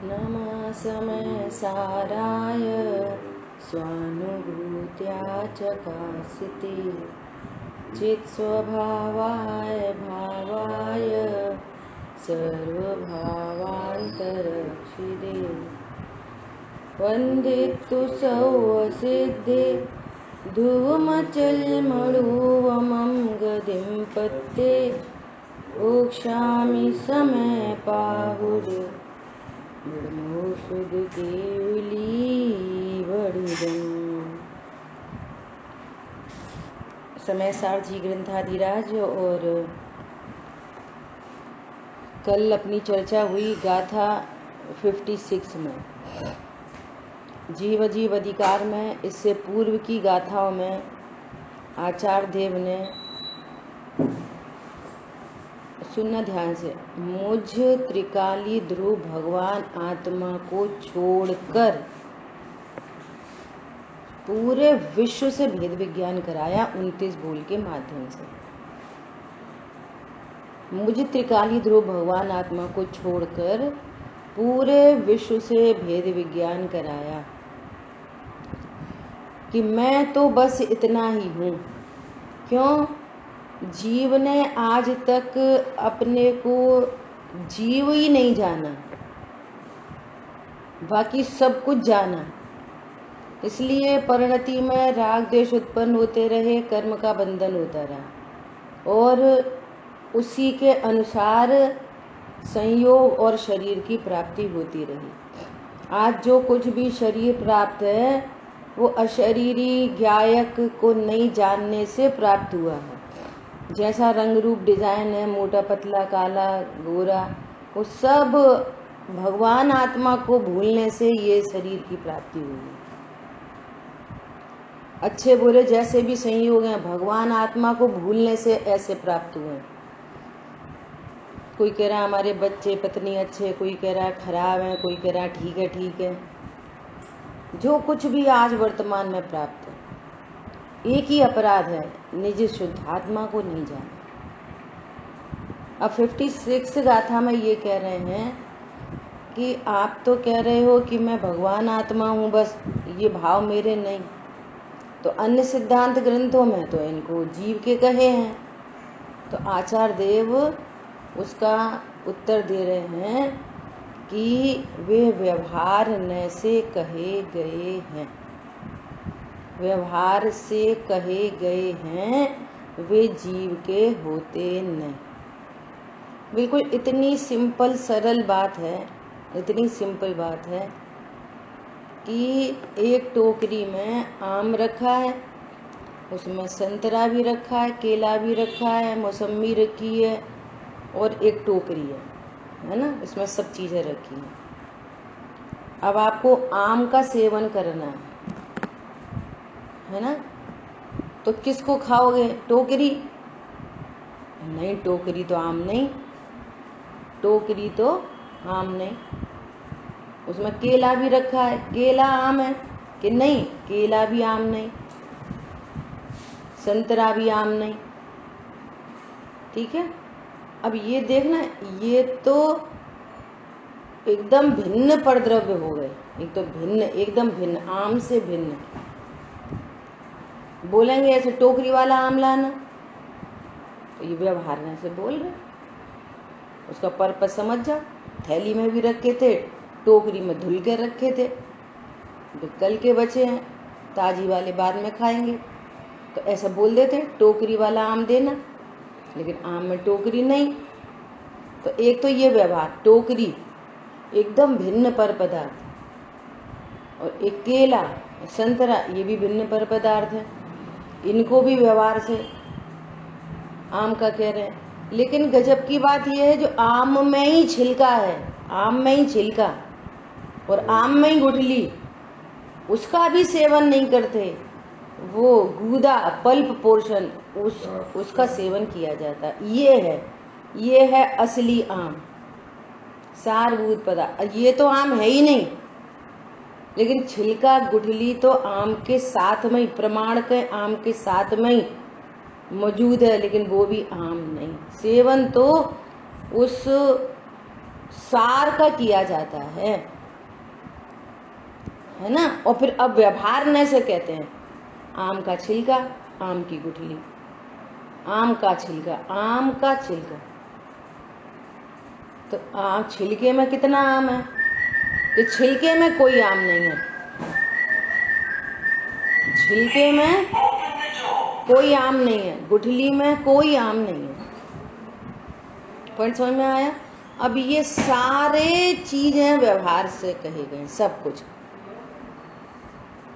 नमः समय साराय स्वानुभूत्या चकासिते चित्स्वभावाय भावाय सर्वभावान्तरक्षिदे वन्दितु सौवसिद्धे धुवमचलमणुवमं गतिं पत्ते ओक्ष्यामि समय पाहुर ब्रह्मोषध केवली वड़िदम्। समय सार जी ग्रंथाधिराज। और कल अपनी चर्चा हुई गाथा 56 में, जीव जीव अधिकार में। इससे पूर्व की गाथाओं में आचार्य देव ने, सुनना ध्यान से, मुझ त्रिकाली ध्रुव भगवान आत्मा को छोड़कर पूरे विश्व से भेद विज्ञान कराया 29 बोल के माध्यम से। मुझ त्रिकाली ध्रुव भगवान आत्मा को छोड़कर पूरे विश्व से भेद विज्ञान कराया कि मैं तो बस इतना ही हूँ। क्यों? जीव ने आज तक अपने को जीव ही नहीं जाना, बाकी सब कुछ जाना। इसलिए परिणति में राग द्वेष उत्पन्न होते रहे, कर्म का बंधन होता रहा और उसी के अनुसार संयोग और शरीर की प्राप्ति होती रही। आज जो कुछ भी शरीर प्राप्त है वो अशरीरी ज्ञायक को नहीं जानने से प्राप्त हुआ है। जैसा रंग रूप डिजाइन है, मोटा पतला काला गोरा, वो सब भगवान आत्मा को भूलने से ये शरीर की प्राप्ति हुई है। अच्छे बुरे जैसे भी संयोग हैं, भगवान आत्मा को भूलने से ऐसे प्राप्त हुए। कोई कह रहा हमारे बच्चे पत्नी अच्छे, कोई कह रहा खराब है, कोई कह रहा ठीक है ठीक है। जो कुछ भी आज वर्तमान में प्राप्त है, एक ही अपराध है, निज शुद्ध आत्मा को नहीं जाना। अब 56 गाथा में ये कह रहे हैं कि आप तो कह रहे हो कि मैं भगवान आत्मा हूँ, बस ये भाव मेरे नहीं। तो अन्य सिद्धांत ग्रंथों में तो इनको जीव के कहे हैं। तो आचार्य देव उसका उत्तर दे रहे हैं कि वे व्यवहार न से कहे गए हैं, व्यवहार से कहे गए हैं, वे जीव के होते नहीं। बिल्कुल इतनी सिंपल सरल बात है, इतनी सिंपल बात है कि एक टोकरी में आम रखा है, उसमें संतरा भी रखा है, केला भी रखा है, मौसम्मी रखी है और एक टोकरी है ना, इसमें सब चीजें रखी हैं। अब आपको आम का सेवन करना है ना, तो किसको खाओगे? टोकरी नहीं, टोकरी तो आम नहीं, टोकरी तो आम नहीं। उसमें केला भी रखा है, केला आम है कि नहीं? केला भी आम नहीं, संतरा भी आम नहीं। ठीक है। अब ये देखना, ये तो एकदम भिन्न परद्रव्य हो गए, एक तो भिन्न, एकदम भिन्न, आम से भिन्न। बोलेंगे ऐसे टोकरी वाला आम लाना, तो ये व्यवहार में से बोल रहे, उसका पर्पस समझ जाओ। थैली में भी रखे थे, टोकरी में धुल के रखे थे, तो कल के बचे हैं, ताजी वाले बाद में खाएंगे। तो ऐसा बोल देते टोकरी वाला आम देना, लेकिन आम में टोकरी नहीं। तो एक तो ये व्यवहार, टोकरी एकदम भिन्न पर पदार्थ, और एक केला संतरा, ये भी भिन्न पर पदार्थ है। इनको भी व्यवहार से आम का कह रहे हैं। लेकिन गजब की बात यह है, जो आम में ही छिलका है, आम में ही छिलका और आम में ही गुठली, उसका भी सेवन नहीं करते। वो गूदा पल्प पोर्शन, उसका सेवन किया जाता है। ये है असली आम, सारभूत पदार्थ। ये तो आम है ही नहीं, लेकिन छिलका गुठली तो आम के साथ में ही, प्रमाण के आम के साथ में ही मौजूद है, लेकिन वो भी आम नहीं। सेवन तो उस सार का किया जाता है, है ना। और फिर अब व्यवहार से कहते हैं आम का छिलका, आम की गुठली, आम का छिलका, आम का छिलका। तो छिलके में कितना आम है? तो छिलके में कोई आम नहीं है, छिलके में कोई आम नहीं है, गुठली में कोई आम नहीं है। पॉइंट समझ में आया? अब ये सारे चीजें व्यवहार से कहे गए, सब कुछ।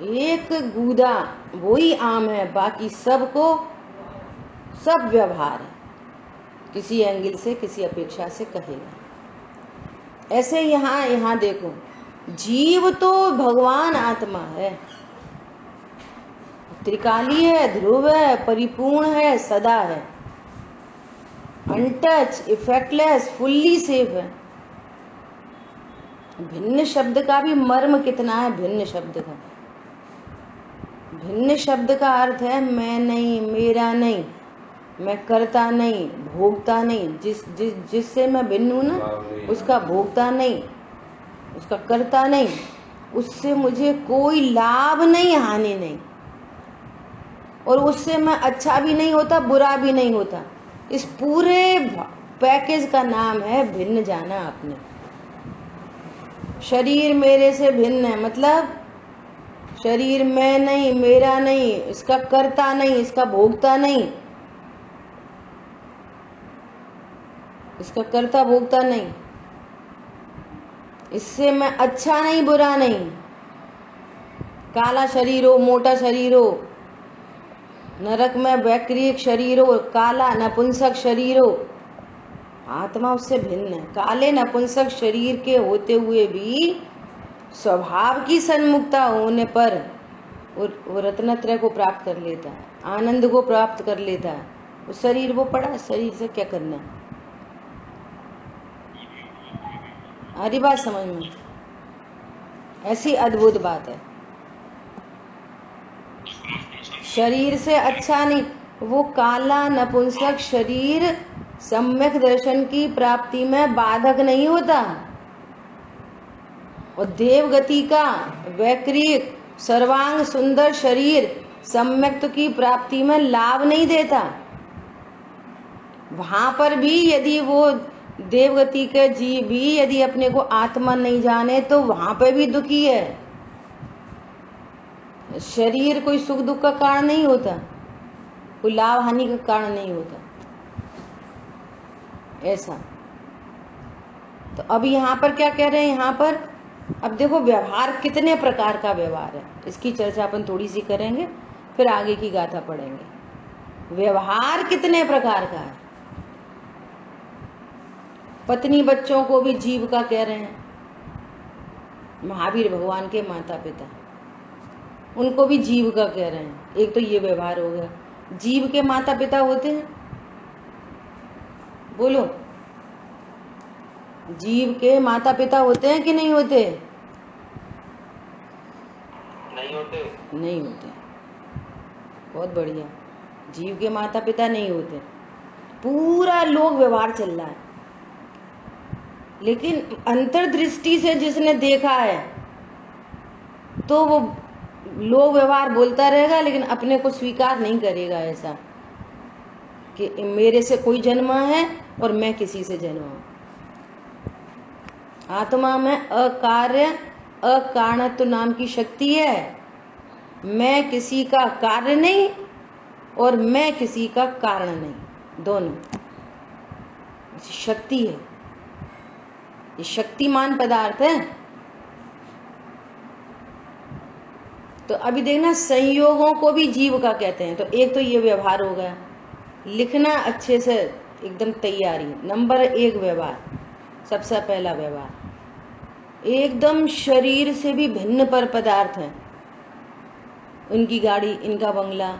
एक गूदा वही आम है, बाकी सबको सब व्यवहार है, किसी एंगल से, किसी अपेक्षा से कहे गए। ऐसे यहाँ देखो, जीव तो भगवान आत्मा है, त्रिकाली है, ध्रुव है, परिपूर्ण है, सदा है, अनटच, इफेक्टलेस, फुल्ली सेफ है। भिन्न शब्द का भी मर्म कितना है? भिन्न शब्द का, भिन्न शब्द का अर्थ है मैं नहीं, मेरा नहीं, मैं करता नहीं, भोगता नहीं। जिससे मैं भिन्न हूं ना, उसका भोगता नहीं, उसका करता नहीं, उससे मुझे कोई लाभ नहीं, हानि नहीं, और उससे मैं अच्छा भी नहीं होता, बुरा भी नहीं होता। इस पूरे पैकेज का नाम है भिन्न जाना अपने। शरीर मेरे से भिन्न है, मतलब शरीर मैं नहीं, मेरा नहीं, इसका करता नहीं, इसका भोगता नहीं, इसका करता भोगता नहीं, इससे मैं अच्छा नहीं, बुरा नहीं। काला शरीर हो, मोटा शरीर हो, नरक में वैक्रिक शरीर हो, काला नपुंसक शरीर हो, आत्मा उससे भिन्न है। काले नपुंसक शरीर के होते हुए भी स्वभाव की सन्मुखता होने पर वो रत्नत्रय को प्राप्त कर लेता है, आनंद को प्राप्त कर लेता है। वो शरीर वो पड़ा, शरीर से क्या करना है? आरी बात समझ में? ऐसी अद्भुत बात है। शरीर से अच्छा नहीं, वो काला नपुंसक शरीर सम्यक दर्शन की प्राप्ति में बाधक नहीं होता, और देव गति का वैक्रिक सर्वांग सुंदर शरीर सम्यक्त की प्राप्ति में लाभ नहीं देता। वहां पर भी यदि वो देवगति के जीव भी यदि अपने को आत्मा नहीं जाने तो वहां पर भी दुखी है। शरीर कोई सुख दुख का कारण नहीं होता, कोई लाभ हानि का कारण नहीं होता, ऐसा। तो अब यहाँ पर क्या कह रहे हैं? यहाँ पर अब देखो व्यवहार कितने प्रकार का व्यवहार है, इसकी चर्चा अपन थोड़ी सी करेंगे, फिर आगे की गाथा पढ़ेंगे। व्यवहार कितने प्रकार का है। पत्नी बच्चों को भी जीव का कह रहे हैं, महावीर भगवान के माता पिता उनको भी जीव का कह रहे हैं। एक तो ये व्यवहार हो गया। जीव के माता पिता होते हैं, बोलो, जीव के माता पिता होते हैं कि नहीं होते? नहीं होते। नहीं होते। बहुत बढ़िया, जीव के माता पिता नहीं होते। पूरा लोक व्यवहार चल रहा है, लेकिन अंतर्दृष्टि से जिसने देखा है तो वो लोक व्यवहार बोलता रहेगा, लेकिन अपने को स्वीकार नहीं करेगा ऐसा कि मेरे से कोई जन्मा है और मैं किसी से जन्मा हूं। आत्मा में अकार्य अकारणत्व नाम की शक्ति है। मैं किसी का कार्य नहीं और मैं किसी का कारण नहीं, दोनों शक्ति है। ये शक्तिमान पदार्थ है। तो अभी देखना, संयोगों को भी जीव का कहते हैं। तो एक तो ये व्यवहार हो गया, लिखना अच्छे से एकदम तैयारी। नंबर 1 व्यवहार, सबसे पहला व्यवहार एकदम शरीर से भी भिन्न पर पदार्थ हैं। उनकी गाड़ी, इनका बंगला।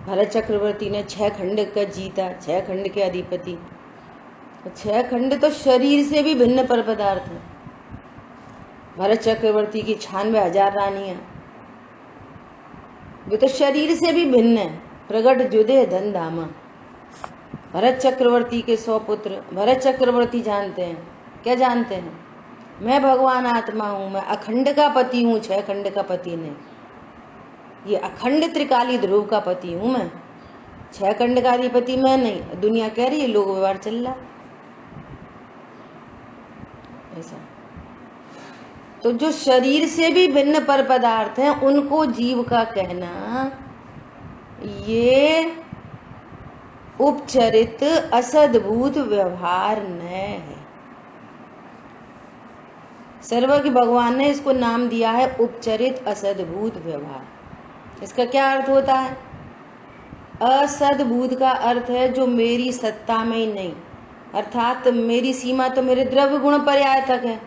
भरत चक्रवर्ती ने 6 खंड का जीता, 6 खंड के अधिपति। 6 खंड तो शरीर से भी भिन्न पर पदार्थ है। भरत चक्रवर्ती की 96,000 रानियां, वे तो शरीर से भी भिन्न है। प्रगट जुदे धन धामा। भरत चक्रवर्ती के 100 पुत्र। भरत चक्रवर्ती जानते हैं, क्या जानते हैं? मैं भगवान आत्मा हूं, मैं अखंड का पति हूं, 6 खंड का पति नहीं। ये अखंड त्रिकाली ध्रुव का पति हूं मैं, 6 खंड का अधिपति मैं नहीं। दुनिया कह रही है, लोक व्यवहार चल रहा ऐसा। तो जो शरीर से भी भिन्न पर पदार्थ हैं उनको जीव का कहना ये उपचरित असद्भुत व्यवहार न है। सर्वज्ञ भगवान ने इसको नाम दिया है उपचरित असद्भुत व्यवहार। इसका क्या अर्थ होता है? असद्भुत का अर्थ है जो मेरी सत्ता में ही नहीं, अर्थात मेरी सीमा तो मेरे द्रव्य गुण पर्याय तक है,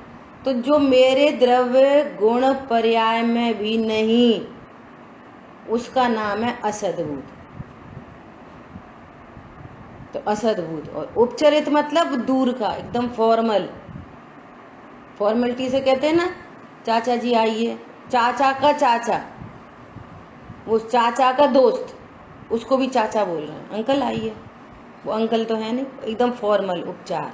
तो जो मेरे द्रव्य गुण पर्याय में भी नहीं उसका नाम है असद्भुत। तो असद्भुत। और उपचरित मतलब दूर का, एकदम फॉर्मल, फॉर्मेलिटी से कहते हैं ना, चाचा जी आइए, चाचा का चाचा, वो चाचा का दोस्त, उसको भी चाचा बोल रहे हैं, अंकल आइए, वो अंकल तो है नहीं, एकदम फॉर्मल उपचार।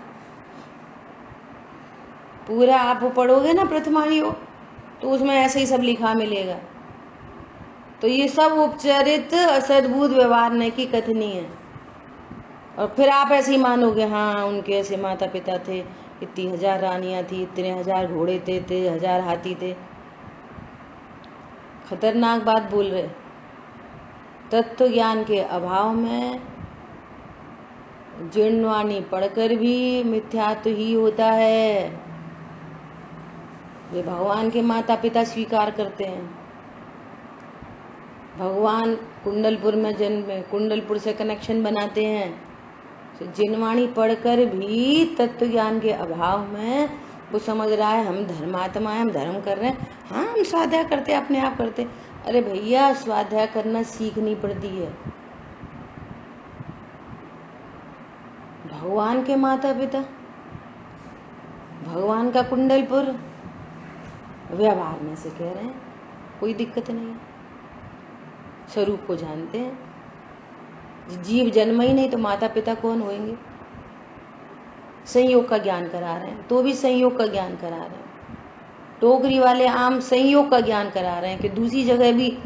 पूरा आप वो पढ़ोगे ना प्रथमा योग, तो उसमें ऐसे ही सब लिखा मिलेगा। तो ये सब उपचरित असद्भुत व्यवहार ने की कथनी है। और फिर आप ऐसे ही मानोगे, हाँ उनके ऐसे माता पिता थे, इतनी 1000 रानियां थी, इतने 1000 घोड़े थे, 1000 हाथी थे। खतरनाक बात बोल रहे। तत्व ज्ञान के अभाव में जीर्णवाणी पढ़कर भी मिथ्यात्व ही होता है। वे भगवान के माता पिता स्वीकार करते हैं। भगवान कुंडलपुर में जन्मे, कुंडलपुर से कनेक्शन बनाते हैं। तो जिनवाणी पढ़कर भी तत्व ज्ञान के अभाव में वो समझ रहा है हम धर्मात्मा है, हम धर्म कर रहे हैं। हाँ हम स्वाध्याय करते अपने आप करते। अरे भैया स्वाध्याय करना सीखनी पड़ती है। भगवान के माता पिता, भगवान का कुंडलपुर, व्यवहार में से कह रहे हैं, कोई दिक्कत नहीं, स्वरूप को जानते हैं। जीव जन्म ही नहीं तो माता पिता कौन होंगे? संयोग का ज्ञान करा रहे हैं, तो भी संयोग का ज्ञान करा रहे हैं। टोकरी वाले आम संयोग का ज्ञान करा रहे हैं कि दूसरी जगह भी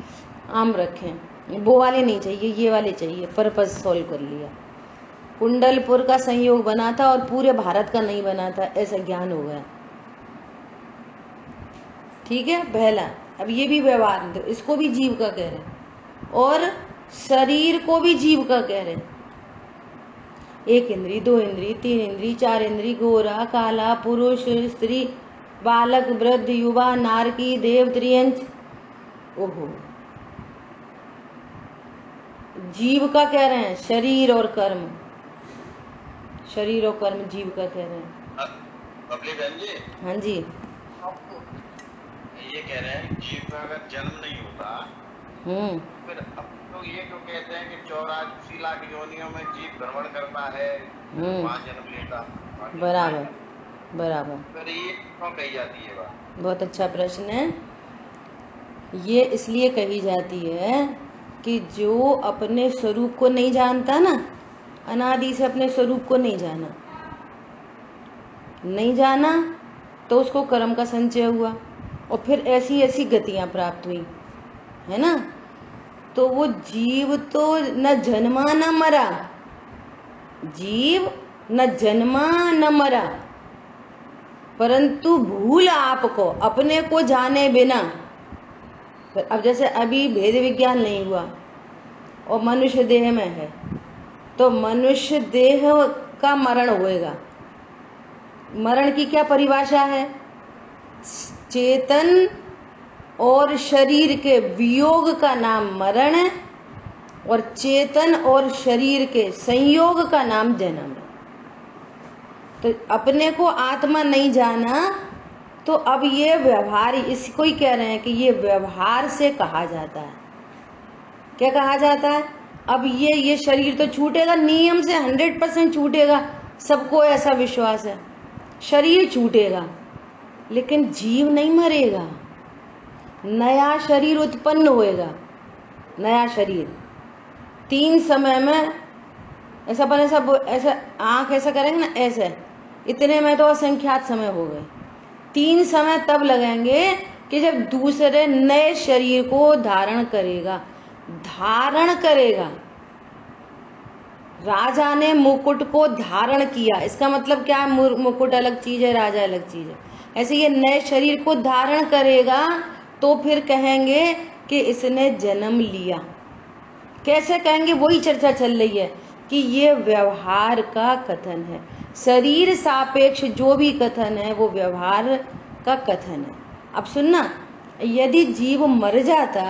आम रखें, वो वाले नहीं चाहिए, ये वाले चाहिए, पर्पस सॉल्व कर लिया। कुंडलपुर का संयोग बना था और पूरे भारत का नहीं बना था, ऐसा ज्ञान हो गया। ठीक है, पहला। अब ये भी व्यवहार, तो इसको भी जीव का कह रहे हैं और शरीर को भी जीव का कह रहे हैं। 1 इंद्री, 2 इंद्री, 3 इंद्री, 4 इंद्री, गोरा काला, पुरुष स्त्री, बालक वृद्ध युवा नारकी देव त्रियंच। ओहो, जीव का कह रहे हैं, शरीर और कर्म, शरीर और कर्म जीव का कह रहे हैं। बबली बहन जी, हाँ जी, ये कह रहे हैं जीव का अगर जन्म नहीं होता फिर अब तो ये क्यों कहते हैं कि 84 लाख योनियों में जीव भ्रमण करता है, वहाँ जन्म लेता। बराबर बराबर। फिर ये क्यों कही जाती है बात? बहुत अच्छा प्रश्न है। ये इसलिए कही जाती है कि जो अपने स्वरूप को नहीं जानता ना, अनादि से अपने स्वरूप को नहीं जाना तो उसको कर्म का संचय हुआ और फिर ऐसी ऐसी गतियां प्राप्त हुई, है ना। तो वो जीव तो न जन्मा न मरा, जीव न जन्मा न मरा, परंतु भूल आपको अपने को जाने बिना। अब जैसे अभी भेद विज्ञान नहीं हुआ और मनुष्य देह में है, तो मनुष्य देह का मरण होएगा। मरण की क्या परिभाषा है? चेतन और शरीर के वियोग का नाम मरण है और चेतन और शरीर के संयोग का नाम जन्म है। तो अपने को आत्मा नहीं जाना, तो अब ये व्यवहार, इसको ही कह रहे हैं कि ये व्यवहार से कहा जाता है। क्या कहा जाता है? अब ये शरीर तो छूटेगा, नियम से 100% छूटेगा, सबको ऐसा विश्वास है। शरीर छूटेगा लेकिन जीव नहीं मरेगा, नया शरीर उत्पन्न होएगा। नया शरीर 3 समय में ऐसा बने, सब ऐसा आंख ऐसा करेंगे ना, ऐसे इतने में तो असंख्यात समय हो गए। 3 समय तब लगेंगे कि जब दूसरे नए शरीर को धारण करेगा। धारण करेगा, राजा ने मुकुट को धारण किया, इसका मतलब क्या है? मुकुट अलग चीज है, राजा अलग चीज है। ऐसे ये नए शरीर को धारण करेगा तो फिर कहेंगे कि इसने जन्म लिया। कैसे कहेंगे? वही चर्चा चल रही है कि ये व्यवहार का कथन है। शरीर सापेक्ष जो भी कथन है वो व्यवहार का कथन है। अब सुनना, यदि जीव मर जाता,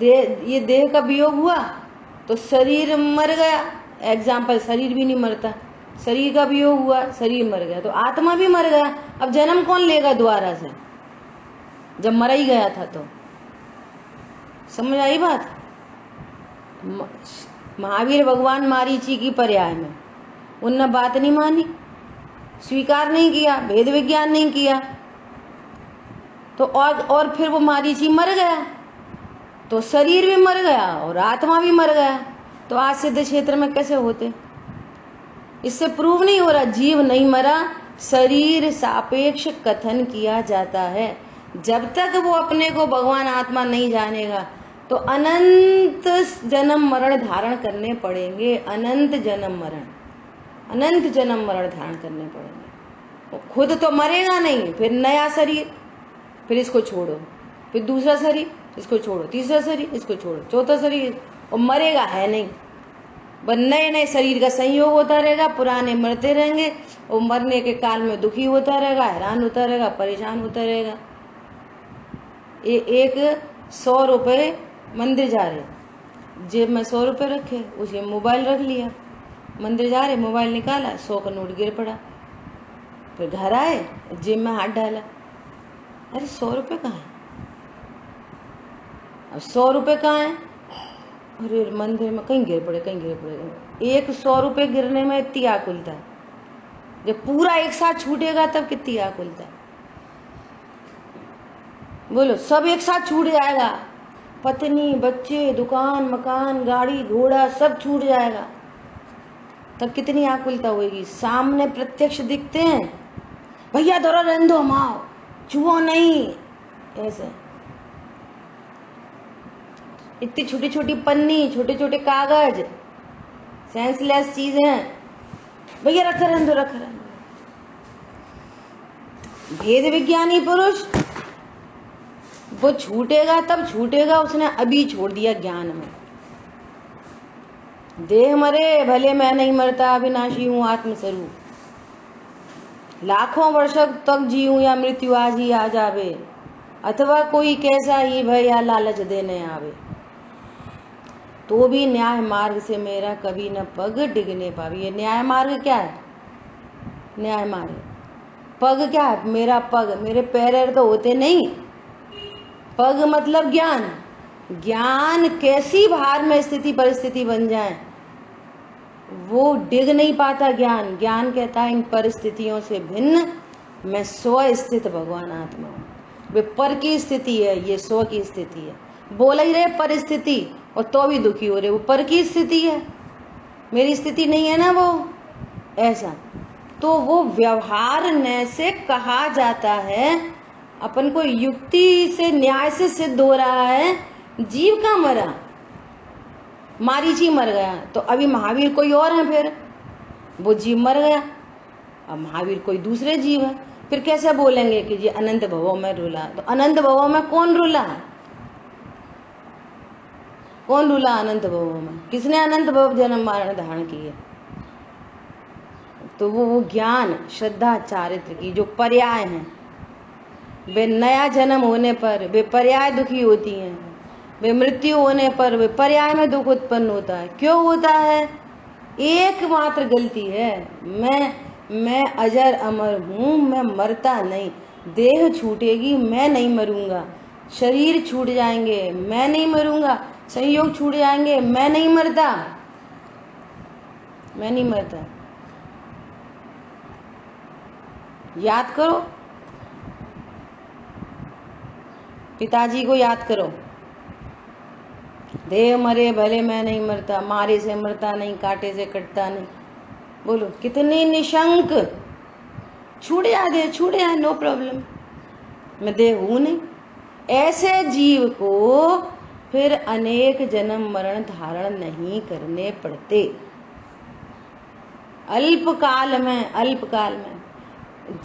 ये देह का वियोग हुआ तो शरीर मर गया। एग्जाम्पल, शरीर भी नहीं मरता, शरीर का वियोग हुआ, शरीर मर गया, तो आत्मा भी मर गया। अब जन्म कौन लेगा दोबारा से, जब मरा ही गया था? तो समझ आई बात? महावीर भगवान मारीची की पर्याय में उनने बात नहीं मानी, स्वीकार नहीं किया, भेद विज्ञान नहीं किया, तो और फिर वो मारीची मर गया, तो शरीर भी मर गया और आत्मा भी मर गया। तो आज सिद्ध क्षेत्र में कैसे होते? इससे प्रूव नहीं हो रहा जीव नहीं मरा, शरीर सापेक्ष कथन किया जाता है। जब तक वो अपने को भगवान आत्मा नहीं जानेगा तो अनंत जन्म मरण धारण करने पड़ेंगे। अनंत जन्म मरण, अनंत जन्म मरण धारण करने पड़ेंगे। खुद तो मरेगा नहीं, फिर नया शरीर, फिर इसको छोड़ो, फिर दूसरा शरीर, इसको छोड़ो, तीसरा शरीर, इसको छोड़ो, चौथा शरीर, और मरेगा है नहीं, बस नए नए शरीर का संयोग होता रहेगा। पुराने मरते रहेंगे और मरने के काल में दुखी होता रहेगा, हैरान होता रहेगा, परेशान होता रहेगा। एक 100 रुपये मंदिर जा रहे, जेब में 100 रुपये रखे, उसे मोबाइल रख लिया, मंदिर जा रहे मोबाइल निकाला, 100 का नोट गिर पड़ा, फिर घर आए जेब में हाथ डाला, अरे 100 रुपये कहाँ है? अब 100 रुपये कहाँ है? अरे मंदिर में, कहीं गिर पड़े, कहीं गिर पड़े। एक 100 रुपये गिरने में इतनी आकुलता है, जब पूरा एक साथ छूटेगा तब कितनी आकुलता है? बोलो, सब एक साथ छूट जाएगा, पत्नी, बच्चे, दुकान, मकान, गाड़ी, घोड़ा सब छूट जाएगा, तब कितनी आकुलता होगी? सामने प्रत्यक्ष दिखते हैं, भैया दौरा रहने दो, माओ छुओ नहीं, ऐसे इतनी छोटी छोटी पन्नी, छोटे छोटे कागज, सेंसलेस चीजें, भैया रखा रहने दो, रखा रहने दो। भेद विज्ञानी पुरुष वो छूटेगा तब छूटेगा, उसने अभी छोड़ दिया ज्ञान में। देह मरे भले मैं नहीं मरता, अविनाशी हूं आत्मस्वरूप, लाखों वर्ष तक जीऊं या मृत्यु आज ही आ जावे, अथवा कोई कैसा ही भय या लालच देने आवे, तो भी न्याय मार्ग से मेरा कभी न पग डिगने पावे। ये न्याय मार्ग क्या है? न्याय मार्ग, पग क्या है? मेरा पग, मेरे पैर तो होते नहीं, पग मतलब ज्ञान। ज्ञान कैसी भार में स्थिति परिस्थिति बन जाए वो डिग नहीं पाता ज्ञान। ज्ञान कहता है इन परिस्थितियों से भिन्न मैं स्व स्थित भगवान आत्मा हूँ। वे पर की स्थिति है, ये स्व की स्थिति है। बोल ही रहे परिस्थिति और तो भी दुखी हो रहे, वो पर की स्थिति है, मेरी स्थिति नहीं है ना वो, ऐसा। तो वो व्यवहार न से कहा जाता है, अपन को युक्ति से न्याय से सिद्ध हो रहा है। जीव का मरा, मारीची मर गया, तो अभी महावीर कोई और है, फिर वो जीव मर गया, अब महावीर कोई दूसरे जीव है, फिर कैसे बोलेंगे कि जी अनंत भवों में रुला? तो अनंत भवों में कौन रुला? कौन रुला अनंत भवों में? किसने अनंत भव जन्म मरण धारण किए? तो वो ज्ञान, श्रद्धा, चारित्र की जो पर्याय हैं, वे नया जन्म होने पर वे पर्याय दुखी होती हैं, वे मृत्यु होने पर वे पर्याय में दुख उत्पन्न होता है। क्यों होता है? एकमात्र गलती है, मैं अजर अमर हूँ, मैं मरता नहीं। देह छूटेगी, मैं नहीं मरूंगा। शरीर छूट जाएंगे, मैं नहीं मरूंगा। संयोग छूट जाएंगे, मैं नहीं मरता, मैं नहीं मरता। याद करो, पिताजी को याद करो, देह मरे भले मैं नहीं मरता, मारे से मरता नहीं, कांटे से कटता नहीं। बोलो, कितने निशंक छूट जाए, नो प्रॉब्लम, मैं देह हूं नहीं। ऐसे जीव को फिर अनेक जन्म मरण धारण नहीं करने पड़ते। अल्पकाल में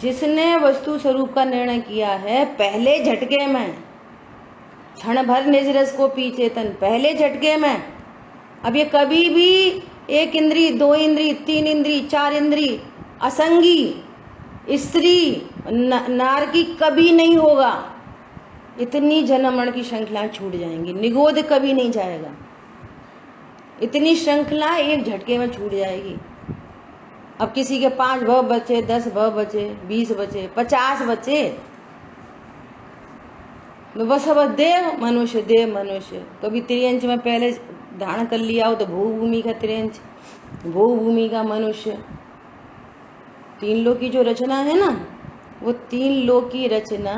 जिसने वस्तु स्वरूप का निर्णय किया है, पहले झटके में, क्षण भर निज रस को पी चेतन, पहले झटके में। अब ये कभी भी 1 इंद्री, 2 इंद्री, 3 इंद्री, 4 इंद्री, असंगी, स्त्री, नारकी कभी नहीं होगा। इतनी जन्म मरण की श्रृंखलाएं छूट जाएंगी, निगोद कभी नहीं जाएगा। इतनी श्रृंखला एक झटके में छूट जाएगी। अब किसी के 5 भव बचे, 10 भव बचे, 20 बचे, 50 बचे, बस अब देव मनुष्य। कभी त्रियंच में पहले धारण कर लिया हो तो भूभूमि का त्रियंच, भूभूमि का मनुष्य। 3 लोक की जो रचना है ना, वो 3 लोक की रचना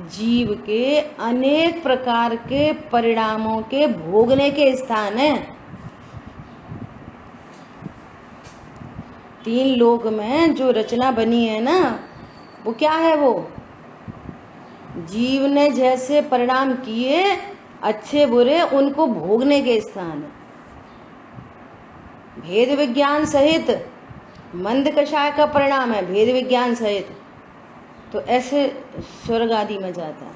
जीव के अनेक प्रकार के परिणामों के भोगने के स्थान है। 3 लोक में जो रचना बनी है ना, वो क्या है? वो जीव ने जैसे परिणाम किए, अच्छे बुरे, उनको भोगने के स्थान है। भेद विज्ञान सहित मंद कषाय का परिणाम है, भेद विज्ञान सहित, तो ऐसे स्वर्ग आदि में जाता है।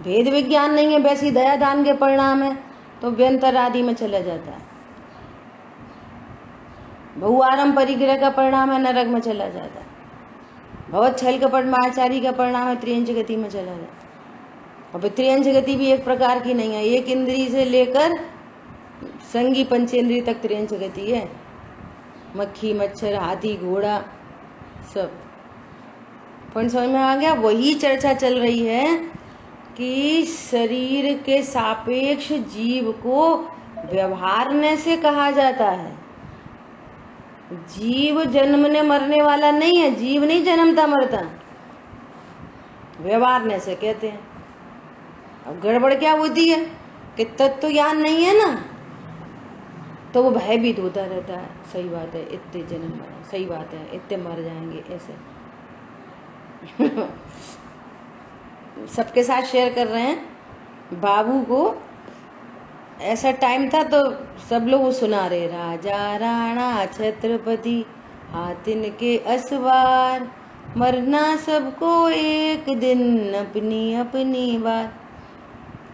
भेद विज्ञान नहीं है, वैसी दया दान के परिणाम है, तो व्यंतर आदि में चला जाता है। बहुआरम परिग्रह का परिणाम है, नरक में चला जाता है। भवत छल कपट माचारी का परिणाम है, त्रियंच गति में चला जाता है। अब त्रियंच गति भी एक प्रकार की नहीं है, 1 इंद्री से लेकर संगी पंचेंद्री तक त्रियंच गति है। मक्खी, मच्छर, हाथी, घोड़ा, सब पॉइंट समझ में आ गया। वही चर्चा चल रही है कि शरीर के सापेक्ष जीव को व्यवहारने से कहा जाता है। जीव जन्मने मरने वाला नहीं है, जीव नहीं जन्मता मरता, व्यवहारने से कहते हैं। अब गड़बड़ क्या होती है कि तत्व ज्ञान नहीं है ना, तो वो भयभीत होता रहता है। सही बात है, इतने जन्म मरण, सही बात है, इतने मर जाएंगे, ऐसे सबके साथ शेयर कर रहे हैं। बाबू को ऐसा टाइम था तो सब लोग सुना रहे, राजा राणा छत्रपति हाथिन के असवार, मरना सबको एक दिन अपनी अपनी बार।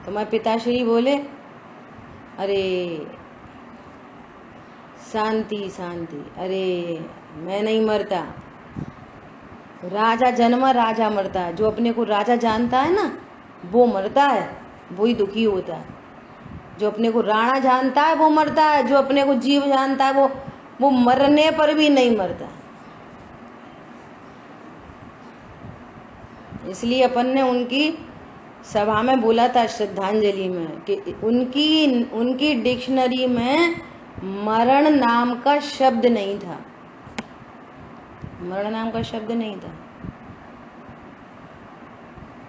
तो मैं पिताश्री बोले, अरे शांति शांति, अरे मैं नहीं मरता। राजा जन्मा राजा मरता है। जो अपने को राजा जानता है ना, वो मरता है, वही दुखी होता है। जो अपने को राणा जानता है वो मरता है, जो अपने को जीव जानता है वो मरने पर भी नहीं मरता। इसलिए अपन ने उनकी सभा में बोला था, श्रद्धांजलि में, कि उनकी डिक्शनरी में मरण नाम का शब्द नहीं था, मरण नाम का शब्द नहीं था।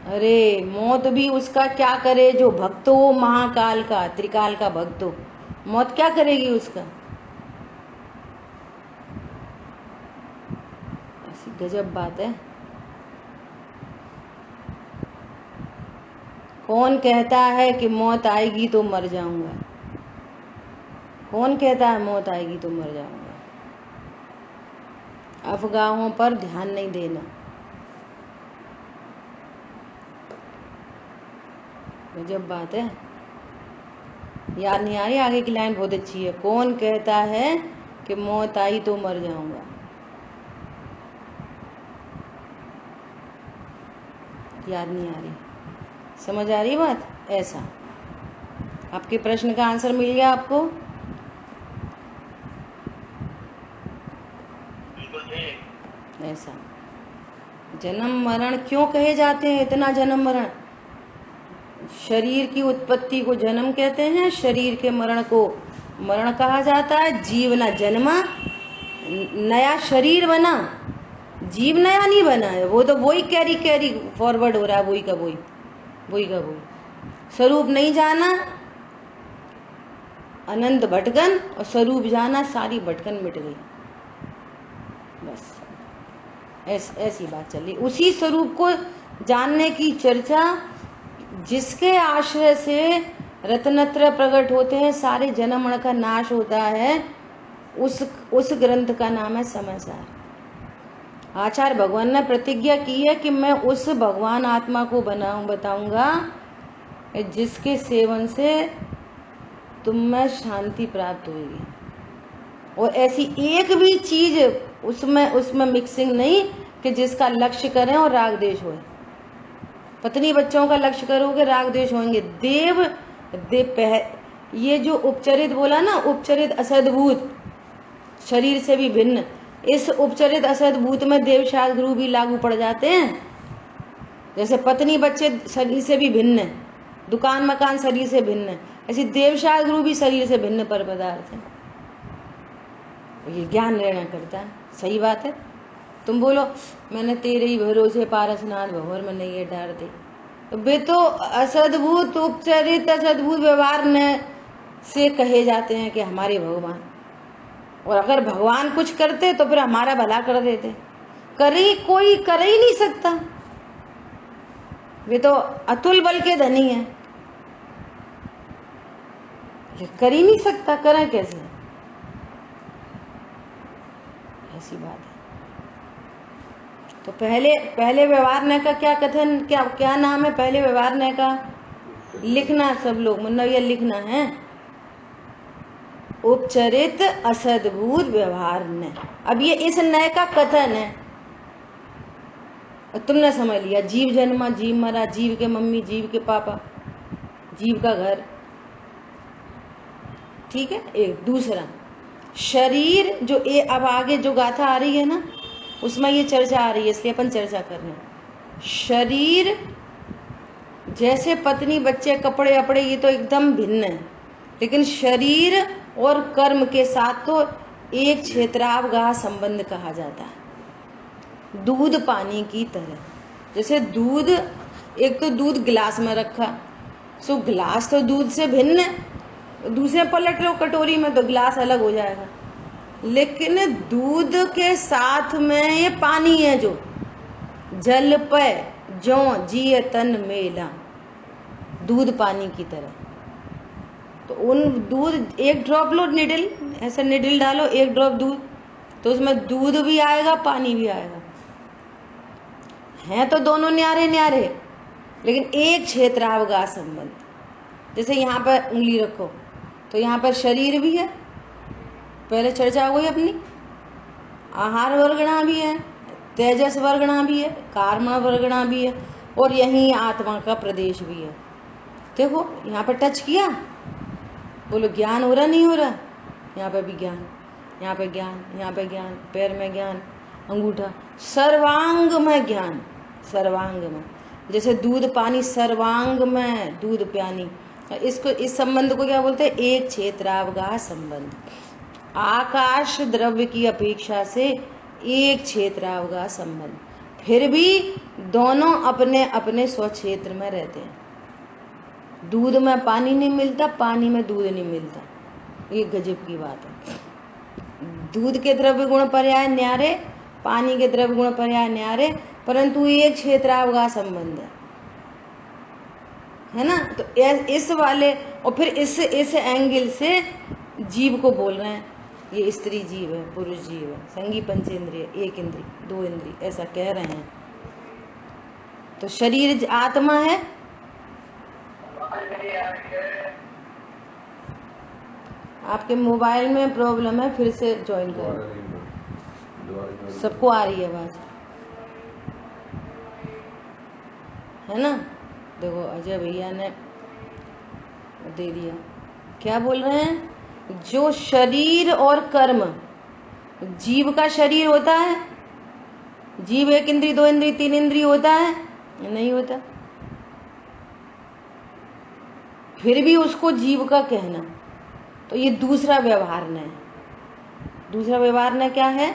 अरे मौत भी उसका क्या करे जो भक्त हो, महाकाल का, त्रिकाल का भक्त हो, मौत क्या करेगी उसका? ऐसी गजब बात है। कौन कहता है कि मौत आएगी तो मर जाऊंगा? कौन कहता है मौत आएगी तो मर जाऊंगा? अफवाहों पर ध्यान नहीं देना। गजब बात है। याद नहीं आ रही? आगे की लाइन बहुत अच्छी है। कौन कहता है कि मौत आई तो मर जाऊंगा? याद नहीं आ रही? समझ आ रही बात? ऐसा आपके प्रश्न का आंसर मिल गया आपको? ऐसा जन्म मरण क्यों कहे जाते हैं? इतना जन्म मरण, शरीर की उत्पत्ति को जन्म कहते हैं, शरीर के मरण को मरण कहा जाता है। जीव ना जन्मा, नया शरीर बना, जीव नया नहीं बना है। वो तो वही कैरी फॉरवर्ड हो रहा है, वही का वही स्वरूप नहीं जाना, अनंत भटकन, और स्वरूप जाना, सारी भटकन मिट गई। बस ऐसी बात चल रही। उसी स्वरूप को जानने की चर्चा, जिसके आश्रय से रत्नत्रय प्रकट होते हैं, सारे जन्म मरण का नाश होता है, उस ग्रंथ का नाम है समाचार। आचार्य भगवान ने प्रतिज्ञा की है कि मैं उस भगवान आत्मा को बताऊंगा जिसके सेवन से तुम में शांति प्राप्त होगी। और ऐसी एक भी चीज उसमें मिक्सिंग नहीं कि जिसका लक्ष्य करें और राग द्वेष होए। पत्नी बच्चों का लक्ष्य करोगे, राग द्वेष होंगे। ये जो उपचरित बोला ना, उपचरित असद्भूत, शरीर से भी भिन्न, इस उपचरित असद्भूत में देवशास्त्र गुरु भी लागू पड़ जाते हैं। जैसे पत्नी बच्चे शरीर से भी भिन्न है, दुकान मकान शरीर से भिन्न है, ऐसे देवशास्त्र गुरु भी शरीर से भिन्न पर पदार्थ है। ये ज्ञान लेना करता है। सही बात है। तुम बोलो मैंने तेरे ही भरोसे पारसनाथ भंवर में नहीं डाल दी, तो वे तो असद्भुत उपचरित असद्भुत व्यवहार से कहे जाते हैं कि हमारे भगवान। और अगर भगवान कुछ करते तो फिर हमारा भला कर देते। कोई कर ही नहीं सकता, वे तो अतुल बल के धनी हैं, कर ही नहीं सकता, करें कैसे? ऐसी बात है। तो पहले व्यवहार का क्या कथन, क्या नाम है पहले व्यवहार का? लिखना सब लोग, मतलब ये लिखना है, उपचरित असद्भुत व्यवहार न। अब ये इस नय का कथन है, तुमने समझ लिया। जीव जन्मा, जीव मरा, जीव के मम्मी, जीव के पापा, जीव का घर, ठीक है। एक दूसरा शरीर, जो अब आगे जो गाथा आ रही है ना, उसमें ये चर्चा आ रही है, इसलिए अपन चर्चा कर रहे हैं। शरीर जैसे पत्नी बच्चे कपड़े अपड़े ये तो एकदम भिन्न है, लेकिन शरीर और कर्म के साथ तो एक क्षेत्रावगाह संबंध कहा जाता है। दूध पानी की तरह, जैसे दूध, एक तो दूध गिलास में रखा, सो गिलास तो दूध से भिन्न है, दूसरे पलट लो कटोरी में तो गिलास अलग हो जाएगा। लेकिन दूध के साथ में ये पानी है, जो जल पे जो जिय तन मेला, दूध पानी की तरह। तो उन दूध, एक ड्रॉप लो निडल, ऐसा निडल डालो एक ड्रॉप दूध, तो उसमें दूध भी आएगा पानी भी आएगा। हैं तो दोनों न्यारे न्यारे, लेकिन एक क्षेत्रावगाह संबंध। जैसे यहाँ पर उंगली रखो तो यहाँ पर शरीर भी है, पहले चर्चा हो गई अपनी, आहार वर्गणा भी है, तेजस वर्गणा भी है, कार्म वर्गणा भी है, और यहीं आत्मा का प्रदेश भी है। देखो यहाँ पर टच किया, बोलो ज्ञान हो रहा नहीं हो रहा? यहाँ पे भी ज्ञान, यहाँ पे ज्ञान, यहाँ पे ज्ञान, पैर में ज्ञान, अंगूठा, सर्वांग में ज्ञान, सर्वांग में। जैसे दूध पानी, सर्वांग में दूध पानी, इसको, इस संबंध को क्या बोलते हैं? एक क्षेत्रावगाह संबंध। आकाश द्रव्य की अपेक्षा से एक क्षेत्रावगाह संबंध, फिर भी दोनों अपने अपने स्वक्षेत्र में रहते हैं। दूध में पानी नहीं मिलता, पानी में दूध नहीं मिलता, ये गजब की बात है। दूध के द्रव्य गुण पर्याय न्यारे, पानी के द्रव्य गुण पर्याय न्यारे, परंतु एक क्षेत्रावगाह संबंध है ना। तो इस वाले, और फिर इस एंगल से जीव को बोल रहे हैं, ये स्त्री जीव है, पुरुष जीव है, संगी पंचेंद्रिय, एक इंद्रिय, दो इंद्रिय, ऐसा कह रहे हैं। तो शरीर आत्मा है, आपके मोबाइल में प्रॉब्लम है, फिर से ज्वाइन करें। सबको आ रही है आवाज, है ना? देखो अजय भैया ने दे दिया। क्या बोल रहे हैं? जो शरीर और कर्म, जीव का शरीर होता है, जीव एक इंद्रिय, दो इंद्रिय, तीन इंद्रिय होता है? नहीं होता। फिर भी उसको जीव का कहना, तो ये दूसरा व्यवहार न है। दूसरा व्यवहार न क्या है?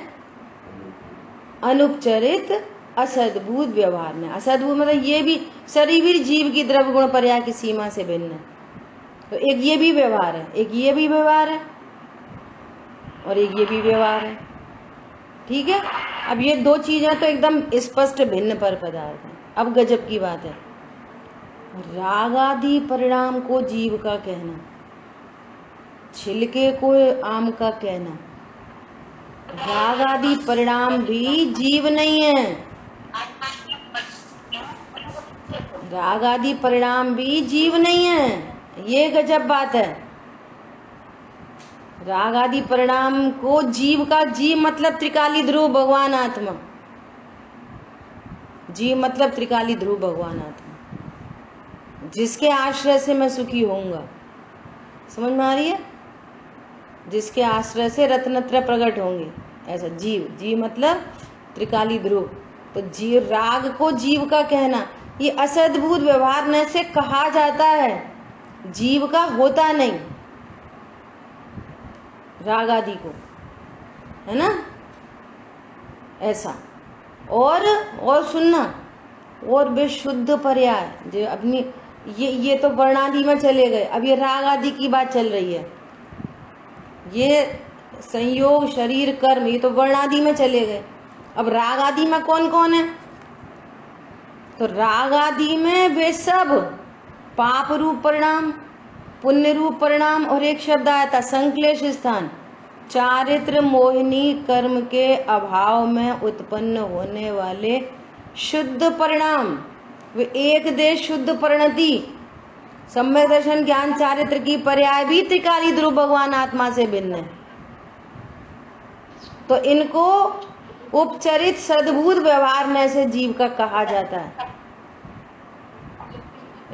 अनुपचरित असद्भुत व्यवहार न। असद्भुत मतलब ये भी शरीर जीव की द्रव्य गुण पर्याय की सीमा से भिन्न है। तो एक ये भी व्यवहार है, एक ये भी व्यवहार है, और एक ये भी व्यवहार है। ठीक है। अब ये दो चीजें तो एकदम स्पष्ट भिन्न पर पदार्थ हैं। अब गजब की बात है, राग आदि परिणाम को जीव का कहना, छिलके को आम का कहना। राग आदि परिणाम भी जीव नहीं है, राग आदि परिणाम भी जीव नहीं है। ये गजब बात है। राग आदि परिणाम को जीव का, जीव मतलब त्रिकाली ध्रुव भगवान आत्मा, जीव मतलब त्रिकाली ध्रुव भगवान आत्मा, जिसके आश्रय से मैं सुखी होऊंगा। समझ में आ रही है? जिसके आश्रय से रत्नत्रय प्रकट होंगे, ऐसा जीव, जीव मतलब त्रिकाली ध्रुव। तो जीव, राग को जीव का कहना, ये असद्भुत व्यवहार से कहा जाता है, जीव का होता नहीं राग आदि को, है ना, ऐसा। और सुनना, और विशुद्ध पर्याय जो अपनी ये तो वर्णादि में चले गए। अब ये राग आदि की बात चल रही है, ये संयोग शरीर कर्म, ये तो वर्णादि में चले गए। अब राग आदि में कौन कौन है? तो राग आदि में वे सब पाप रूप परिणाम, पुण्य रूप परिणाम, और एक शब्द आया था संक्लेश स्थान, चारित्र मोहिनी कर्म के अभाव में उत्पन्न होने वाले शुद्ध परिणाम, वे एक देश शुद्ध परिणति, सम्यक दर्शन ज्ञान चारित्र की पर्याय भी त्रिकाली ध्रुव भगवान आत्मा से भिन्न है। तो इनको उपचरित सद्भुत व्यवहार में से जीव का कहा जाता है,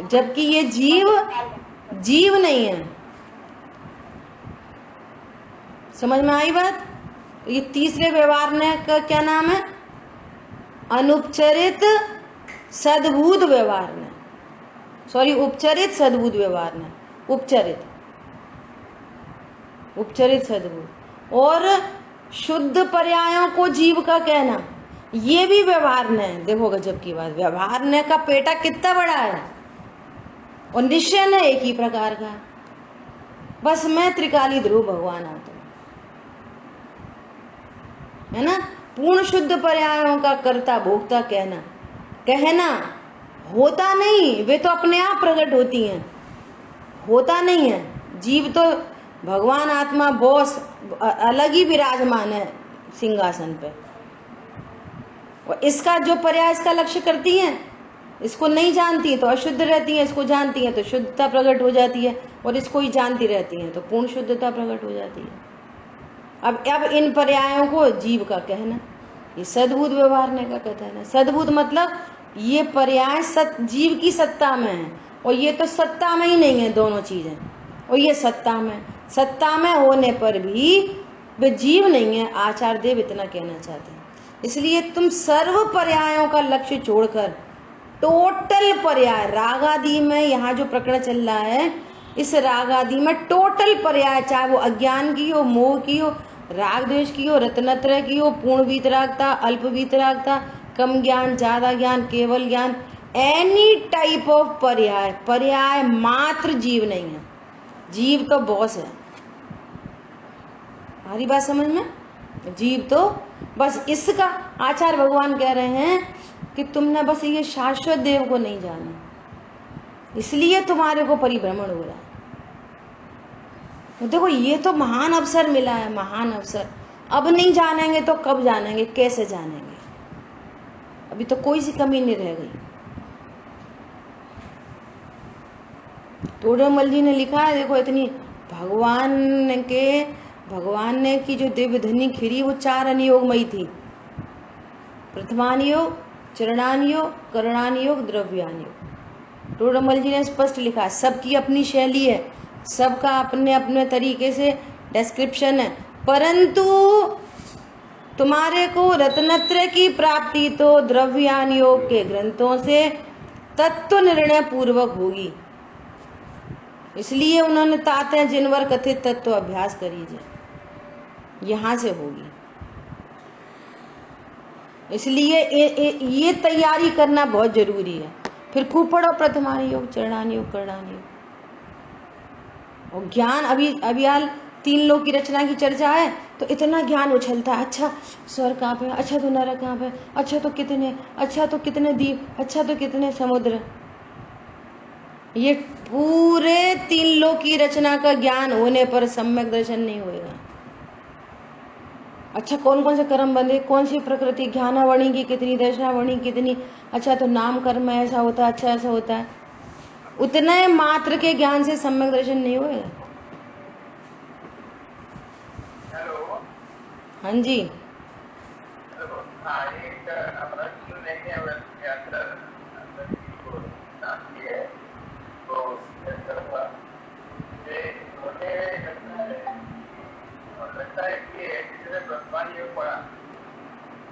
जबकि ये जीव नहीं है। समझ में आई बात? ये तीसरे व्यवहार ने का क्या नाम है? अनुपचरित सद्भुत व्यवहार ने, सॉरी उपचरित सद्भुत व्यवहार ने, उपचरित सद्भुत। और शुद्ध पर्यायों को जीव का कहना, ये भी व्यवहार ने। देखो गजब की बात, व्यवहार ने का पेटा कितना बड़ा है, और निश्चय न एक ही प्रकार का। बस मैं त्रिकाली ध्रुव भगवान आता हूं, है ना। पूर्ण शुद्ध पर्यायों का कर्ता भोक्ता कहना होता नहीं, वे तो अपने आप प्रकट होती हैं, होता नहीं है। जीव तो भगवान आत्मा बॉस अलग ही विराजमान है सिंहासन पे, और इसका जो पर्याय इसका लक्ष्य करती है, इसको नहीं जानती तो अशुद्ध रहती है, इसको जानती है तो शुद्धता प्रकट हो जाती है, और इसको ही जानती रहती है तो पूर्ण शुद्धता प्रकट हो जाती है। अब इन पर्यायों को जीव का कहना, ये सद्भुत व्यवहार ने का कथन है। सद्भुत मतलब ये पर्याय जीव की सत्ता में है, और ये तो सत्ता में ही नहीं है दोनों चीजें, और ये सत्ता में होने पर भी वे जीव नहीं है। आचार्य देव इतना कहना चाहते हैं। इसलिए तुम सर्व पर्यायों का लक्ष्य छोड़कर टोटल पर्याय, राग आदि में यहाँ जो प्रकरण चल रहा है, इस राग आदि में टोटल पर्याय, चाहे वो अज्ञान की हो, मोह की हो, राग द्वेष की हो, रत्नत्रय की हो, पूर्ण वीतरागता, अल्प वीतरागता, कम ज्ञान, ज्यादा ज्ञान, केवल ज्ञान, एनी टाइप ऑफ पर्याय मात्र जीव नहीं है। जीव तो बॉस है। हमारी बात समझ में? जीव तो बस, इसका आचार्य भगवान कह रहे हैं कि तुमने बस ये शाश्वत देव को नहीं जाना, इसलिए तुम्हारे को परिभ्रमण हो रहा है। तो देखो ये तो महान अवसर मिला है, महान अवसर। अब नहीं जानेंगे तो कब जानेंगे, कैसे जानेंगे? अभी तो कोई सी कमी नहीं रह गई। टोडरमल जी ने लिखा है, देखो इतनी भगवान ने की जो दिव्य धनी खिरी वो 4 अनियोगमयी थी। प्रथमान योग, चरणान योग, करणान योग, द्रव्यान योग। टोडरमल जी ने स्पष्ट लिखा, सबकी अपनी शैली है, सबका अपने अपने तरीके से डिस्क्रिप्शन है, परंतु तुम्हारे को रत्नत्रय की प्राप्ति तो द्रव्यान योग के ग्रंथों से तत्व निर्णय पूर्वक होगी। इसलिए उन्होंने ताते जिनवर कथित तत्व अभ्यास करीजिए, यहां से होगी। इसलिए ये तैयारी करना बहुत जरूरी है। फिर खूब पढ़ो प्रथमान योग, चरणान योग, करणान योग। और ज्ञान अभी तीन लोक की रचना की चर्चा है तो इतना ज्ञान उछलता है। अच्छा स्वर्ग कहाँ पे, अच्छा तो नरक कहाँ पे, अच्छा तो कितने द्वीप, अच्छा तो कितने समुद्र। ये पूरे तीन लोक की रचना का ज्ञान होने पर सम्यक दर्शन नहीं होएगा। अच्छा कौन कौन से कर्म बंधे, कौन सी प्रकृति, ज्ञानावणी की कितनी, दर्शनावणी कितनी, अच्छा तो नाम कर्म में ऐसा होता है, अच्छा ऐसा होता है। उतने मात्र के ज्ञान से सम्यक दर्शन नहीं होएगा। हेलो, हाँ जी। हेलो, हाँ, एक प्रश्न लेके यात्रा को नाम है तो लगता है कि जिसने ब्रह्मांड पढ़ा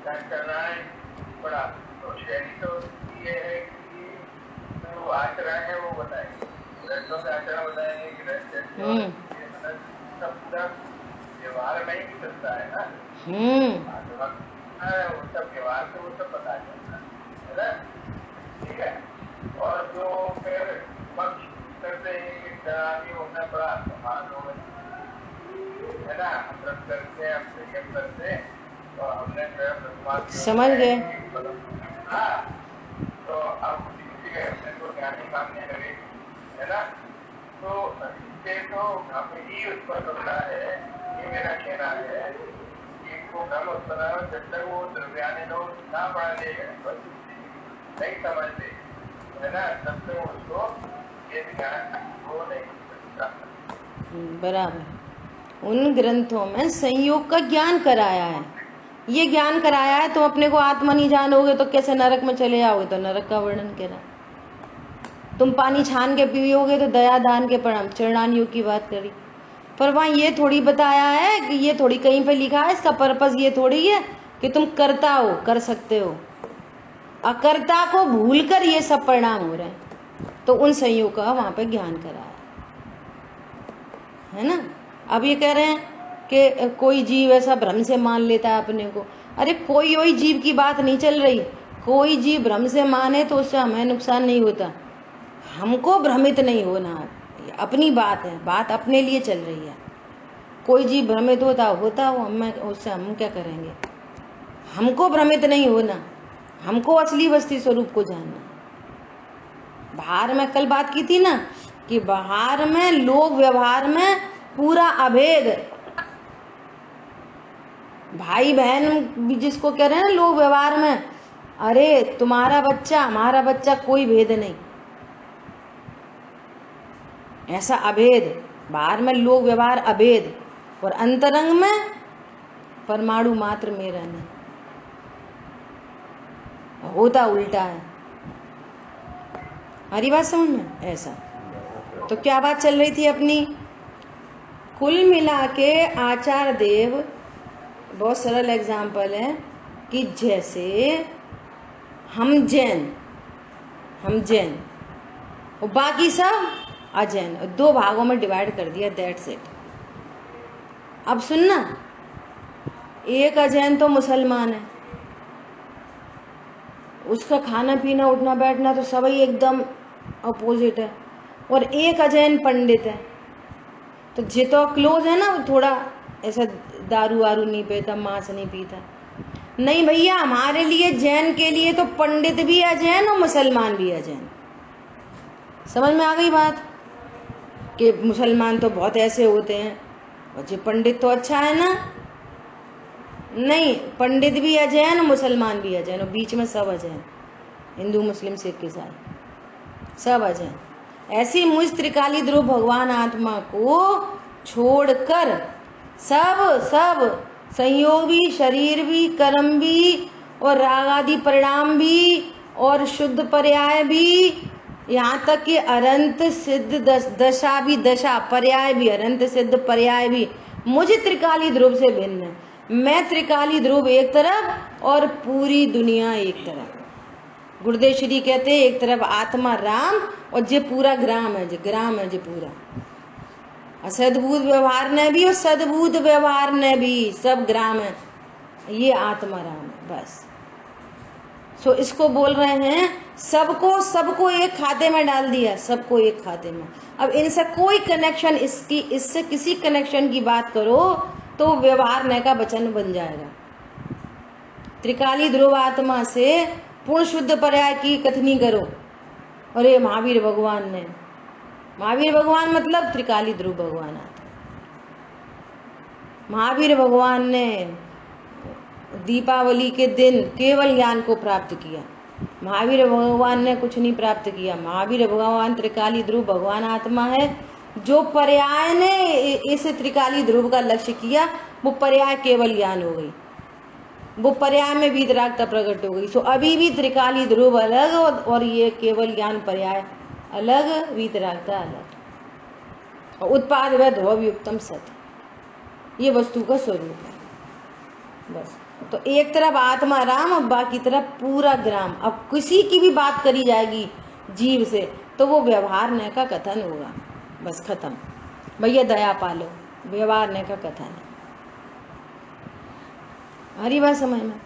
करना है पढ़ा तो शैली तो ये है कि जो आचरण है वो बताएंगे, ग्रंथों का आचरण बताएंगे कि मतलब सब पूरा व्यवहार में ही चलता है ना। वो सब व्यवहार से वो सब पता चलता है ना, ठीक है। और जो फिर पक्ष करते हैं कि डरावी होना पड़ा समान हो है ना, हम रब करते हैं, हम संयम करते हैं तो हमने समझ गए। हाँ, तो अब किसी के अपने को ज्ञानी मानने लगे है ना, तो इससे तो हमें ही उत्पन्न होता है, ये मेरा कहना है कि इनको भ्रम उत्पन्न हो जब तक वो द्रव्यानी लोग ना पढ़ लेगा, नहीं समझते है ना, तब तक उसको ये ज्ञान हो नहीं सकता। बराबर। उन ग्रंथों में संयोग का ज्ञान कराया है, ये ज्ञान कराया है। तुम अपने को आत्मा नहीं जानोगे तो कैसे नरक में चले जाओगे, तो नरक का वर्णन करा। तुम पानी छान के पियोगे तो दया दान के परिणाम, चरणान योग की बात करी। पर वहां ये थोड़ी बताया है कि ये थोड़ी कहीं पे लिखा है, इसका पर्पस ये थोड़ी है कि तुम करता हो, कर सकते हो। अकर्ता को भूलकर ये सब परिणाम हो रहे हैं, तो उन संयोग का वहां पे ज्ञान कराया है ना। अब ये कह रहे हैं कि कोई जीव ऐसा भ्रम से मान लेता है अपने को। अरे कोई वही जीव की बात नहीं चल रही। कोई जीव भ्रम से माने तो उससे हमें नुकसान नहीं होता, हमको भ्रमित नहीं होना। अपनी बात है, बात अपने लिए चल रही है। कोई जीव भ्रमित होता हो, उससे हम क्या करेंगे। हमको भ्रमित नहीं होना, हमको असली वस्तु स्वरूप को जानना। बाहर में कल बात की थी ना कि बाहर में लोग व्यवहार में पूरा अभेद, भाई बहन भी जिसको कह रहे हैं ना लोग व्यवहार में, अरे तुम्हारा बच्चा हमारा बच्चा कोई भेद नहीं, ऐसा अभेद। बाहर में लोग व्यवहार अभेद और अंतरंग में परमाणु मात्र मेरा नहीं, होता उल्टा है। हरी बात समझ में ऐसा। तो क्या बात चल रही थी अपनी, कुल मिला के आचार्य देव बहुत सरल एग्जाम्पल है कि जैसे हम जैन और बाकी सब अजैन, दो भागों में डिवाइड कर दिया, दैट्स इट। अब सुनना, एक अजैन तो मुसलमान है, उसका खाना पीना उठना बैठना तो सभी एकदम अपोजिट है। और एक अजैन पंडित है, तो जितो क्लोज है ना, वो थोड़ा ऐसा दारू वारू नहीं पीता, मांस नहीं पीता। नहीं भैया, हमारे लिए जैन के लिए तो पंडित भी अजैन और मुसलमान भी अजैन। समझ में आ गई बात कि मुसलमान तो बहुत ऐसे होते हैं और जो पंडित तो अच्छा है ना। नहीं, पंडित भी अजैन, मुसलमान भी अजैन, और बीच में सब अजैन, हिंदू मुस्लिम सिख ईसाई सब अजैन। ऐसी मुझ त्रिकाली ध्रुव भगवान आत्मा को छोड़कर सब संयोग भी, शरीर भी, कर्म भी और राग आदि परिणाम भी और शुद्ध पर्याय भी, यहाँ तक कि अनंत सिद्ध दशा भी, दशा पर्याय भी, अनंत सिद्ध पर्याय भी मुझे त्रिकाली ध्रुव से भिन्न है। मैं त्रिकाली ध्रुव एक तरफ और पूरी दुनिया एक तरफ। गुरुदेव श्री कहते हैं एक तरफ आत्मा राम और जे पूरा ग्राम है, जे पूरा असद्भुत व्यवहार ने भी और सद्भुत व्यवहार ने भी सब ग्राम है, ये आत्मा राम है। बस सो इसको बोल रहे हैं सबको एक खाते में डाल दिया, सबको एक खाते में। अब इनसे कोई कनेक्शन, इससे किसी कनेक्शन की बात करो तो व्यवहार न का वचन बन जाएगा। त्रिकाली ध्रुव आत्मा से पूर्ण शुद्ध पर्याय की कथनी करो। अरे महावीर भगवान ने, महावीर भगवान मतलब त्रिकाली ध्रुव भगवान आते। महावीर भगवान ने दीपावली के दिन केवल ज्ञान को प्राप्त किया। महावीर भगवान ने कुछ नहीं प्राप्त किया। महावीर भगवान त्रिकाली ध्रुव भगवान आत्मा है। जो पर्याय ने इस त्रिकाली ध्रुव का लक्ष्य किया वो पर्याय केवल ज्ञान हो गई, वो पर्याय में वीतरागता प्रकट हो गई। सो अभी भी त्रिकाली ध्रुव अलग और ये केवल ज्ञान पर्याय अलग, वीतरागता अलग। और उत्पाद व ध्रुव युक्तम सत, ये वस्तु का स्वरूप है बस। तो एक तरफ आत्मा राम और बाकी तरफ पूरा ग्राम। अब किसी की भी बात करी जाएगी जीव से तो वो व्यवहार न का कथन होगा, बस खत्म। भैया दया पालो, व्यवहार न का कथन है। हरी बात समझ में।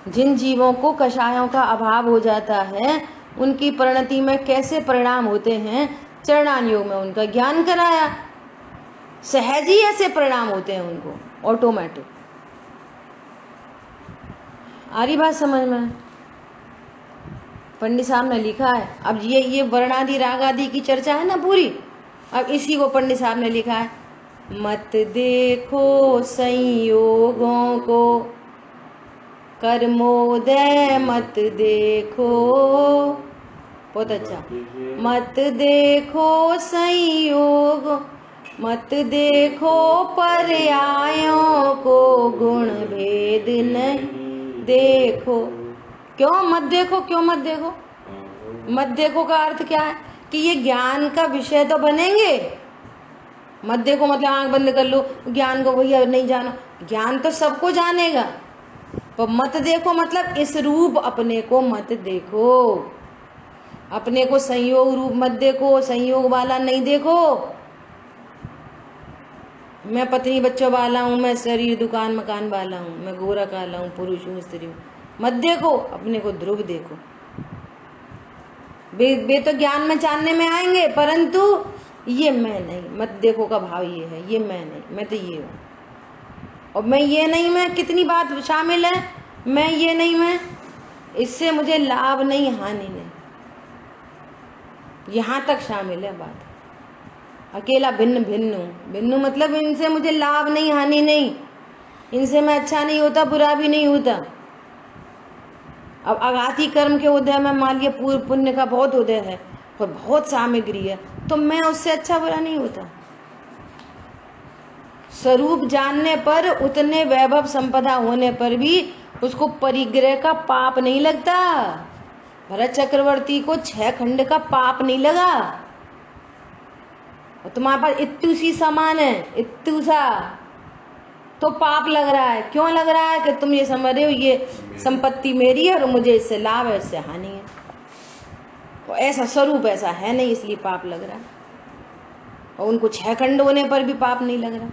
जिन जीवों को कषायों का अभाव हो जाता है उनकी परिणति में कैसे परिणाम होते हैं, चरणान योग में उनका ज्ञान कराया। सहज ही ऐसे परिणाम होते हैं उनको, ऑटोमेटिक। आ रही बात समझ में। पंडित साहब ने लिखा है, अब ये वर्णादि राग आदि की चर्चा है ना पूरी, अब इसी को पंडित साहब ने लिखा है। मत देखो संयोगों को कर्मोदय मत देखो, बहुत अच्छा। मत देखो संयोग मत देखो पर्यायों को, गुण भेद नहीं देखो। क्यों मत देखो, क्यों मत देखो? मत देखो का अर्थ क्या है कि ये ज्ञान का विषय तो बनेंगे। मत देखो मतलब आंख बंद कर लो, ज्ञान को भैया नहीं जानो, ज्ञान तो सबको जानेगा। पर मत देखो मतलब इस रूप अपने को मत देखो, अपने को संयोग रूप मत देखो, संयोग वाला नहीं देखो। मैं पत्नी बच्चों वाला हूँ, मैं शरीर दुकान मकान वाला हूँ, मैं गोरा काला हूँ, पुरुष हूँ स्त्री हूँ, मत देखो। अपने को ध्रुव देखो। वे तो ज्ञान में जानने में आएंगे, परंतु ये मैं नहीं। मत देखो का भाव ये है, ये मैं नहीं, मैं तो ये हूँ। और मैं ये नहीं में कितनी बात शामिल है, मैं ये नहीं में, इससे मुझे लाभ नहीं हानि नहीं, यहाँ तक शामिल है बात। अकेला भिन्न भिन्न हूँ, भिन्न मतलब इनसे मुझे लाभ नहीं हानि नहीं, इनसे मैं अच्छा नहीं होता बुरा भी नहीं होता। अब आघाती कर्म के उदय में मान लिया पूर्व पुण्य का बहुत उदय है और बहुत सामग्री है, तो मैं उससे अच्छा बुरा नहीं होता। स्वरूप जानने पर, उतने वैभव संपदा होने पर भी उसको परिग्रह का पाप नहीं लगता। भरत चक्रवर्ती को 6 खंड का पाप नहीं लगा। और तुम्हारे पास इत्तू सी सामान है, इत्तू सा, तो पाप लग रहा है। क्यों लग रहा है कि तुम ये समझ रहे हो ये संपत्ति मेरी है और मुझे इससे लाभ है, इससे हानि है। तो ऐसा स्वरूप ऐसा है नहीं, इसलिए पाप लग रहा है। और उनको 6 खंड होने पर भी पाप नहीं लग रहा।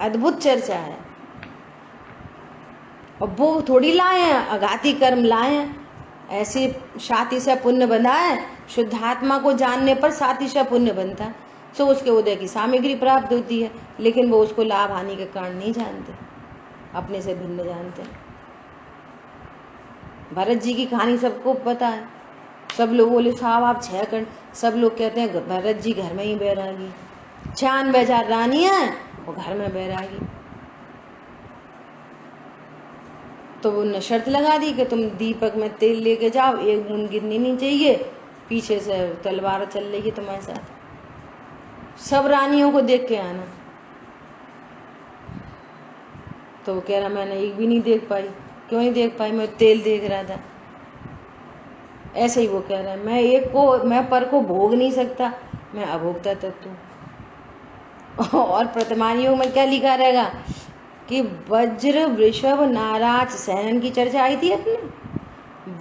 अद्भुत चर्चा है। और वो थोड़ी लाए हैं, अघाती कर्म लाए हैं, ऐसे 7 पुण्य बंधा है। शुद्धात्मा को जानने पर 7 पुण्य बनता है, सो उसके उदय की सामग्री प्राप्त होती है, लेकिन वो उसको लाभ हानि के कारण नहीं जानते, अपने से भिन्न जानते हैं। भरत जी की कहानी सबको पता है। सब लोग बोले साहब आप 6 खंड, सब लोग कहते हैं भरत जी घर में ही बैरागी, 96,000 रानियां और घर में बैरागी। तो उन्होंने शर्त लगा दी कि तुम दीपक में तेल लेके जाओ, 1 बूंद गिरनी नहीं चाहिए, पीछे से तलवार चल रही है तुम्हारे साथ, सब रानियों को देख के आना। तो वो कह रहा मैंने एक भी नहीं देख पाई। क्यों नहीं देख पाई? मैं तेल देख रहा था। ऐसे ही वो कह रहा है मैं पर को भोग नहीं सकता, मैं अभोक्ता तत्व हूँ। और प्रतिमान योग में क्या लिखा रहेगा कि वज्र वृषभ नाराज सहनन की चर्चा आई थी अपने।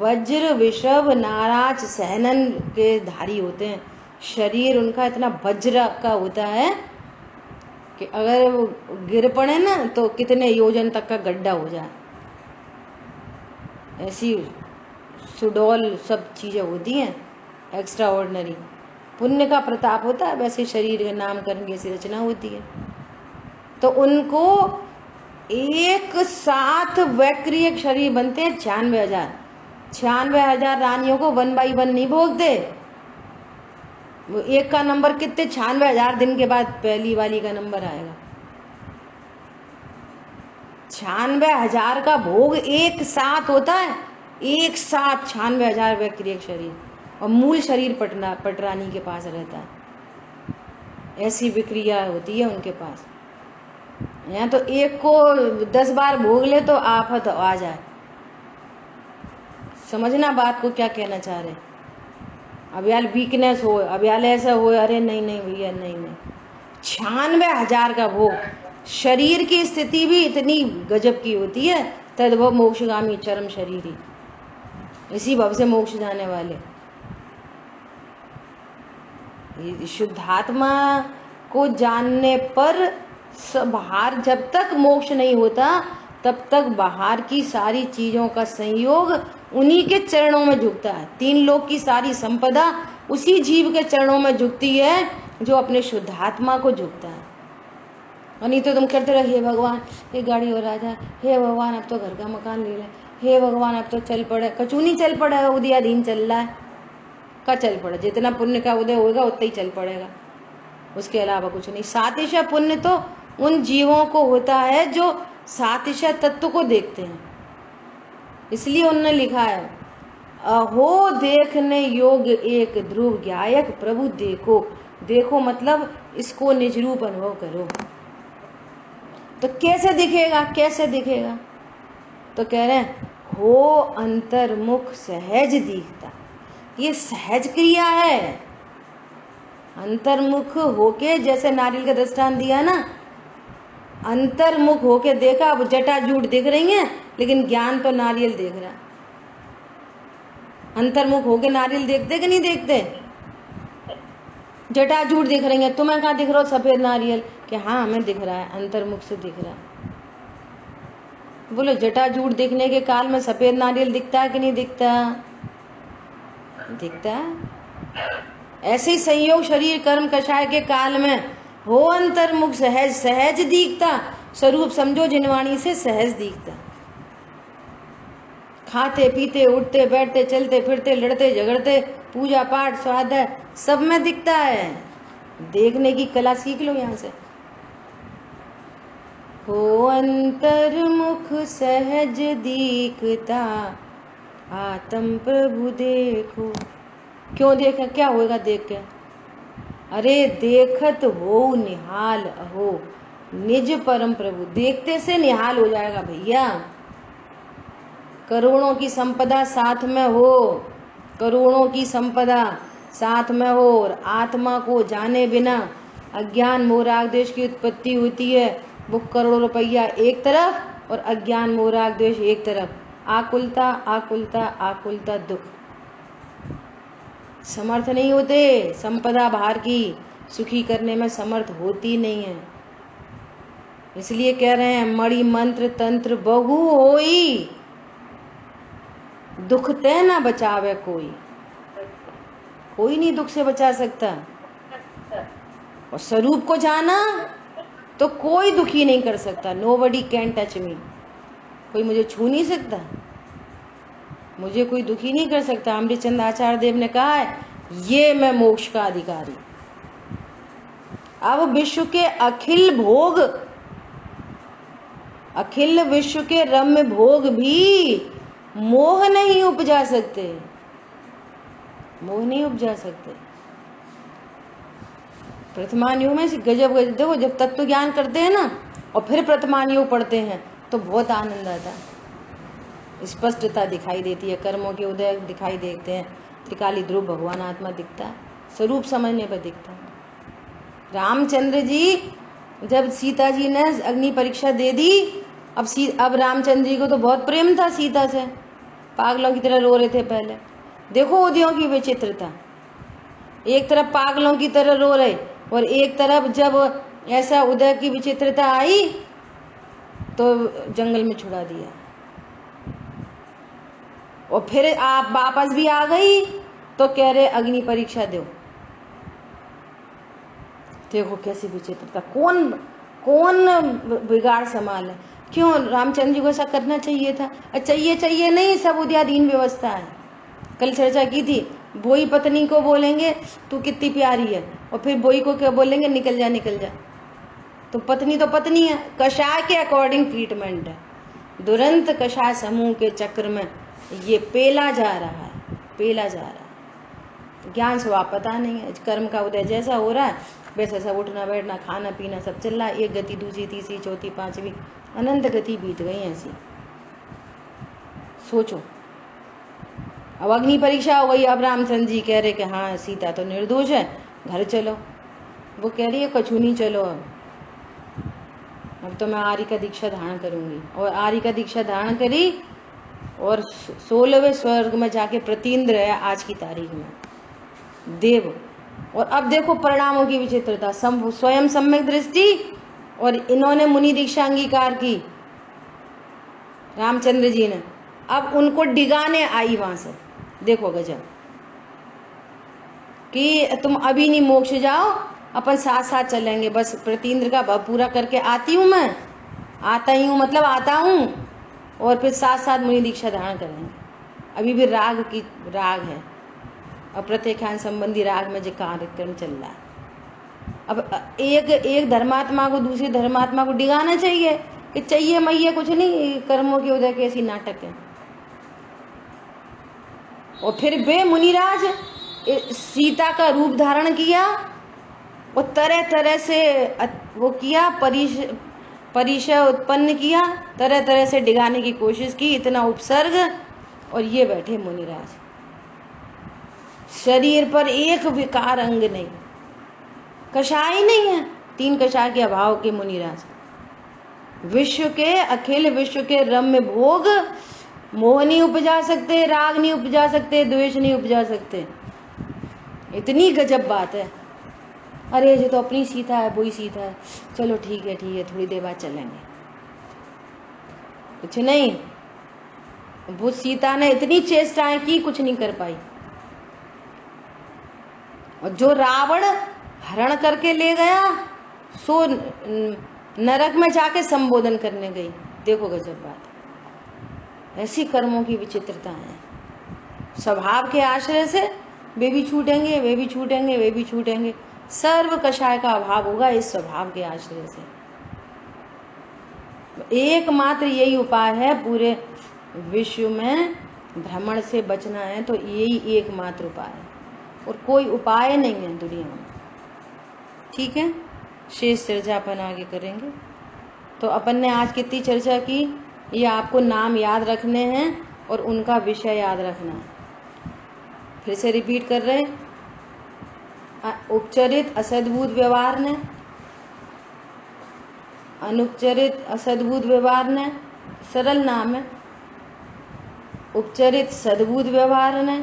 वज्र वृषभ नाराज सहनन के धारी होते हैं, शरीर उनका इतना वज्र का होता है कि अगर वो गिर पड़े ना तो कितने योजन तक का गड्ढा हो जाए। ऐसी सुडौल सब चीज़ें होती हैं एक्स्ट्रा ऑर्डिनरी। पुण्य का प्रताप होता है, वैसे शरीर के नामकरण की ऐसी रचना होती है। तो उनको एक साथ वैक्रिय शरीर बनते हैं 96,000। 96,000 रानियों को 1 बाई 1 नहीं भोगते। वो एक का नंबर कितने 96,000 दिन के बाद पहली वाली का नंबर आएगा। 96,000 का भोग एक साथ होता है, एक साथ 96,000 वैक्रिय शरीर, और मूल शरीर पटरानी के पास रहता है। ऐसी विक्रिया होती है उनके पास। यहाँ तो एक को 10 बार भोग ले तो आफत आ जाए। समझना बात को क्या कहना चाह रहे। अब यार वीकनेस हो, अब यार ऐसा हो, अरे नहीं नहीं भैया नहीं नहीं। 96,000 का भोग, शरीर की स्थिति भी इतनी गजब की होती है। तद्भव मोक्षगामी चरम शरीर ही, इसी भव से मोक्ष जाने वाले। शुद्धात्मा को जानने पर बाहर जब तक मोक्ष नहीं होता तब तक बाहर की सारी चीजों का संयोग उन्हीं के चरणों में झुकता है। 3 लोक की सारी संपदा उसी जीव के चरणों में झुकती है जो अपने शुद्धात्मा को झुकता है। और नहीं तो तुम करते रहे, हे भगवान एक गाड़ी और आ जाए, हे भगवान अब तो घर का मकान ले ले, हे भगवान अब तो चल पड़े। कचू नहीं चल पड़ेगा, उदयाधीन चल रहा है का चल पड़े। जितना पुण्य का उदय होगा उतना ही चल पड़ेगा, उसके अलावा कुछ नहीं। सातिशय पुण्य तो उन जीवों को होता है जो सातिशय तत्व को देखते हैं। इसलिए उन्होंने लिखा है, अहो देखने योग एक ध्रुव ज्ञायक प्रभु देखो। देखो मतलब इसको निज रूप अनुभव करो। तो कैसे दिखेगा, कैसे दिखेगा? तो कह रहे हैं हो अंतर्मुख सहज दिखता। ये सहज क्रिया है। अंतर्मुख होके, जैसे नारियल का दृष्टांत दिया ना, अंतर्मुख होके देखा। अब जटाजूट दिख रही है लेकिन ज्ञान तो नारियल देख रहा है। अंतर्मुख होके नारियल देखते कि नहीं देखते? जटाजूट दिख रही है, तुम्हें कहाँ दिख रहा हो? सफेद नारियल। कि हाँ हमें दिख रहा है, अंतर्मुख से दिख रहा है। बोलो जटाजूट दिखने के काल में सफेद नारियल दिखता है कि नहीं दिखता? दिखता है। ऐसे ही संयोग शरीर कर्म कषाय के काल में हो अंतर्मुख सहज, सहज दिखता। स्वरूप समझो जिनवाणी से सहज दिखता। खाते पीते उठते बैठते चलते फिरते लड़ते झगड़ते पूजा पाठ स्वाध्याय सब में दिखता है। देखने की कला सीख लो यहाँ से। हो अंतर्मुख सहज दिखता आत्म प्रभु देखो। क्यों देखा? क्या होगा देख के? अरे देखत हो निहाल अहो निज परम प्रभु। देखते से निहाल हो जाएगा भैया। करोड़ों की संपदा साथ में हो, करोड़ों की संपदा साथ में हो, और आत्मा को जाने बिना अज्ञान मोहराग द्वेष की उत्पत्ति होती है। वो करोड़ों रुपया एक तरफ और अज्ञान मोहराग द्वेष एक तरफ। आकुलता आकुलता आकुलता दुख। समर्थ नहीं होते। संपदा बाहर की सुखी करने में समर्थ होती नहीं है। इसलिए कह रहे हैं मणि मंत्र तंत्र बहु होई दुख ते ना बचावे कोई। कोई नहीं दुख से बचा सकता। और स्वरूप को जाना तो कोई दुखी नहीं कर सकता। Nobody can touch me. कोई मुझे छू नहीं सकता, मुझे कोई दुखी नहीं कर सकता। अमृतचंद आचार्य देव ने कहा है ये मैं मोक्ष का अधिकारी। अब विश्व के अखिल भोग, अखिल विश्व के रम्य भोग भी मोह नहीं उपजा सकते। मोह नहीं उपजा सकते। प्रथमान्यु में गजब गजब। देखो जब तत्व ज्ञान करते हैं ना और फिर प्रथमान्यु पढ़ते हैं तो बहुत आनंद आता है। स्पष्टता दिखाई देती है, कर्मों के उदय दिखाई देते हैं। त्रिकाली ध्रुव भगवान आत्मा दिखता है, स्वरूप समझने पर दिखता है। रामचंद्र जी जब सीता जी ने अग्नि परीक्षा दे दी, अब रामचंद्र जी को तो बहुत प्रेम था सीता से, पागलों की तरह रो रहे थे पहले। देखो उदयों की विचित्रता। एक तरफ पागलों की तरह रो रहे और एक तरफ जब ऐसा उदय की विचित्रता आई तो जंगल में छुड़ा दिया। और फिर आप वापस भी आ गई तो कह रहे अग्नि परीक्षा दो। देखो कैसी विचित्रता, कौन कौन बिगाड़ संभाले। क्यों रामचंद्र जी को ऐसा करना चाहिए था? चाहिए नहीं, सब उद्याधीन व्यवस्था है। कल चर्चा की थी, बोई पत्नी को बोलेंगे तू कितनी प्यारी है, और फिर बोई को क्या बोलेंगे, निकल जा निकल जा। तो पत्नी है। कषाय के अकॉर्डिंग ट्रीटमेंट है। दुरंत कषाय समूह के चक्र में ये पेला जा रहा है। ज्ञान स्वभाव पता नहीं है। कर्म का उदय जैसा हो रहा है वैसा सब उठना बैठना खाना पीना सब चल रहा है। एक गति, दूसरी, तीसरी, चौथी, पांचवी, अनंत गति बीत गई ऐसी। सोचो, अब अग्नि परीक्षा हो गई। अब रामचंद्र जी कह रहे कि हाँ सीता तो निर्दोष है, घर चलो। वो कह रही है कछु नहीं, चलो अब तो मैं आर्य का दीक्षा धारण करूंगी। और आर्य का दीक्षा धारण करी और 16वें स्वर्ग में जाके प्रतीन्द्र है आज की तारीख में देव। और अब देखो परिणामों की विचित्रता, स्वयं सम्यक दृष्टि, और इन्होंने मुनि दीक्षा अंगीकार की रामचंद्र जी ने। अब उनको डिगाने आई वहां से। देखो गजब, कि तुम अभी नहीं मोक्ष जाओ, अपन साथ साथ चलेंगे, बस प्रतीन्द्र का भव पूरा करके आती हूँ, मैं आता ही हूँ मतलब आता हूँ, और फिर साथ साथ मुनि दीक्षा धारण करेंगे। अभी भी राग है, अप्रत्यख्यान संबंधी राग में जो कार्यक्रम चल रहा है। अब एक धर्मात्मा को दूसरी धर्मात्मा को डिगाना चाहिए कि चाहिए मैये कुछ नहीं, कर्मों के उदय के ऐसी नाटक है। और फिर वे मुनिराज सीता का रूप धारण किया और तरह तरह से वो किया, परिचय उत्पन्न किया, तरह तरह से डिगाने की कोशिश की, इतना उपसर्ग। और ये बैठे मुनिराज, शरीर पर एक विकार अंग नहीं, कषाय नहीं है, 3 कषाय के अभाव के मुनिराज। विश्व के अखिल विश्व के रम्य भोग, मोह नहीं उपजा सकते, राग नहीं उपजा सकते, द्वेष नहीं उपजा सकते। इतनी गजब बात है। अरे ये तो अपनी सीता है, वही सीता है, चलो ठीक है थोड़ी देर बाद चलेंगे। कुछ नहीं, वो सीता ने इतनी चेष्टाएं की, कुछ नहीं कर पाई। और जो रावण हरण करके ले गया सो नरक में जाके संबोधन करने गई। देखो गजब बात। ऐसी कर्मों की विचित्रता है। स्वभाव के आश्रय से वे भी छूटेंगे, वे भी छूटेंगे, वे भी छूटेंगे। सर्व कषाय का अभाव होगा इस स्वभाव के आश्रय से। एकमात्र यही उपाय है, पूरे विश्व में भ्रमण से बचना है तो यही एकमात्र उपाय है, और कोई उपाय नहीं है दुनिया में। ठीक है, शेष चर्चा अपन आगे करेंगे। तो अपन ने आज कितनी चर्चा की, ये आपको नाम याद रखने हैं और उनका विषय याद रखना है। फिर से रिपीट कर रहे, उपचरित असद्भुत व्यवहार ने, अनुपचरित असद्भुत व्यवहार ने, सरल नाम है। उपचरित सद्भुत व्यवहार ने,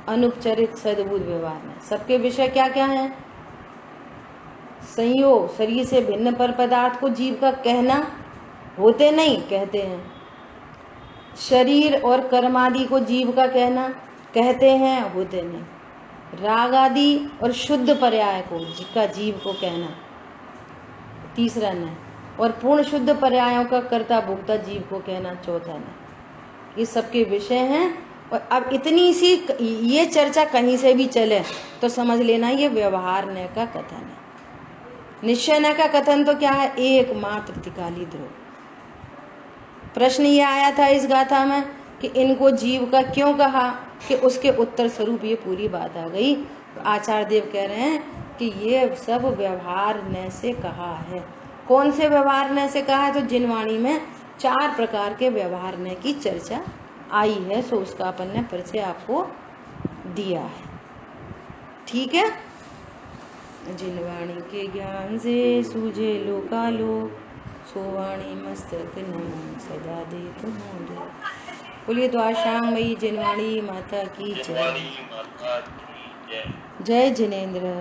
अनुपचरित सद्भुत व्यवहार ने। सबके विषय क्या क्या है? संयोग, शरीर से भिन्न पर पदार्थ को जीव का कहना, होते नहीं कहते हैं। शरीर और कर्म आदि को जीव का कहना, कहते हैं होते नहीं। राग आदि और शुद्ध पर्याय को जिसका जीव को कहना, तीसरा नहीं। और पूर्ण शुद्ध पर्यायों का कर्ता भोक्ता जीव को कहना, चौथा नहीं। ये सबके विषय हैं। और अब इतनी सी ये चर्चा कहीं से भी चले तो समझ लेना ये व्यवहार न का कथन है। निश्चय न का कथन तो क्या है? एकमात्र त्रिकाली ध्रुव। प्रश्न ये आया था इस गाथा में कि इनको जीव का क्यों कहा, कि उसके उत्तर स्वरूप ये पूरी बात आ गई। तो आचार्य देव कह रहे हैं कि ये सब व्यवहार न से कहा है। कौन से व्यवहार न से कहा है? तो जिनवाणी में 4 प्रकार के व्यवहार न की चर्चा आई है, सो उसका अपन ने परिचय आपको दिया है। ठीक है। जिनवाणी के ज्ञान से सूझे लोकालोक, सोवाणी मस्तक नमन सदा दे तुम्हारे। बोलिए द्वारशांगमयी जिनवाणी माता की जय। जय जिनेन्द्र।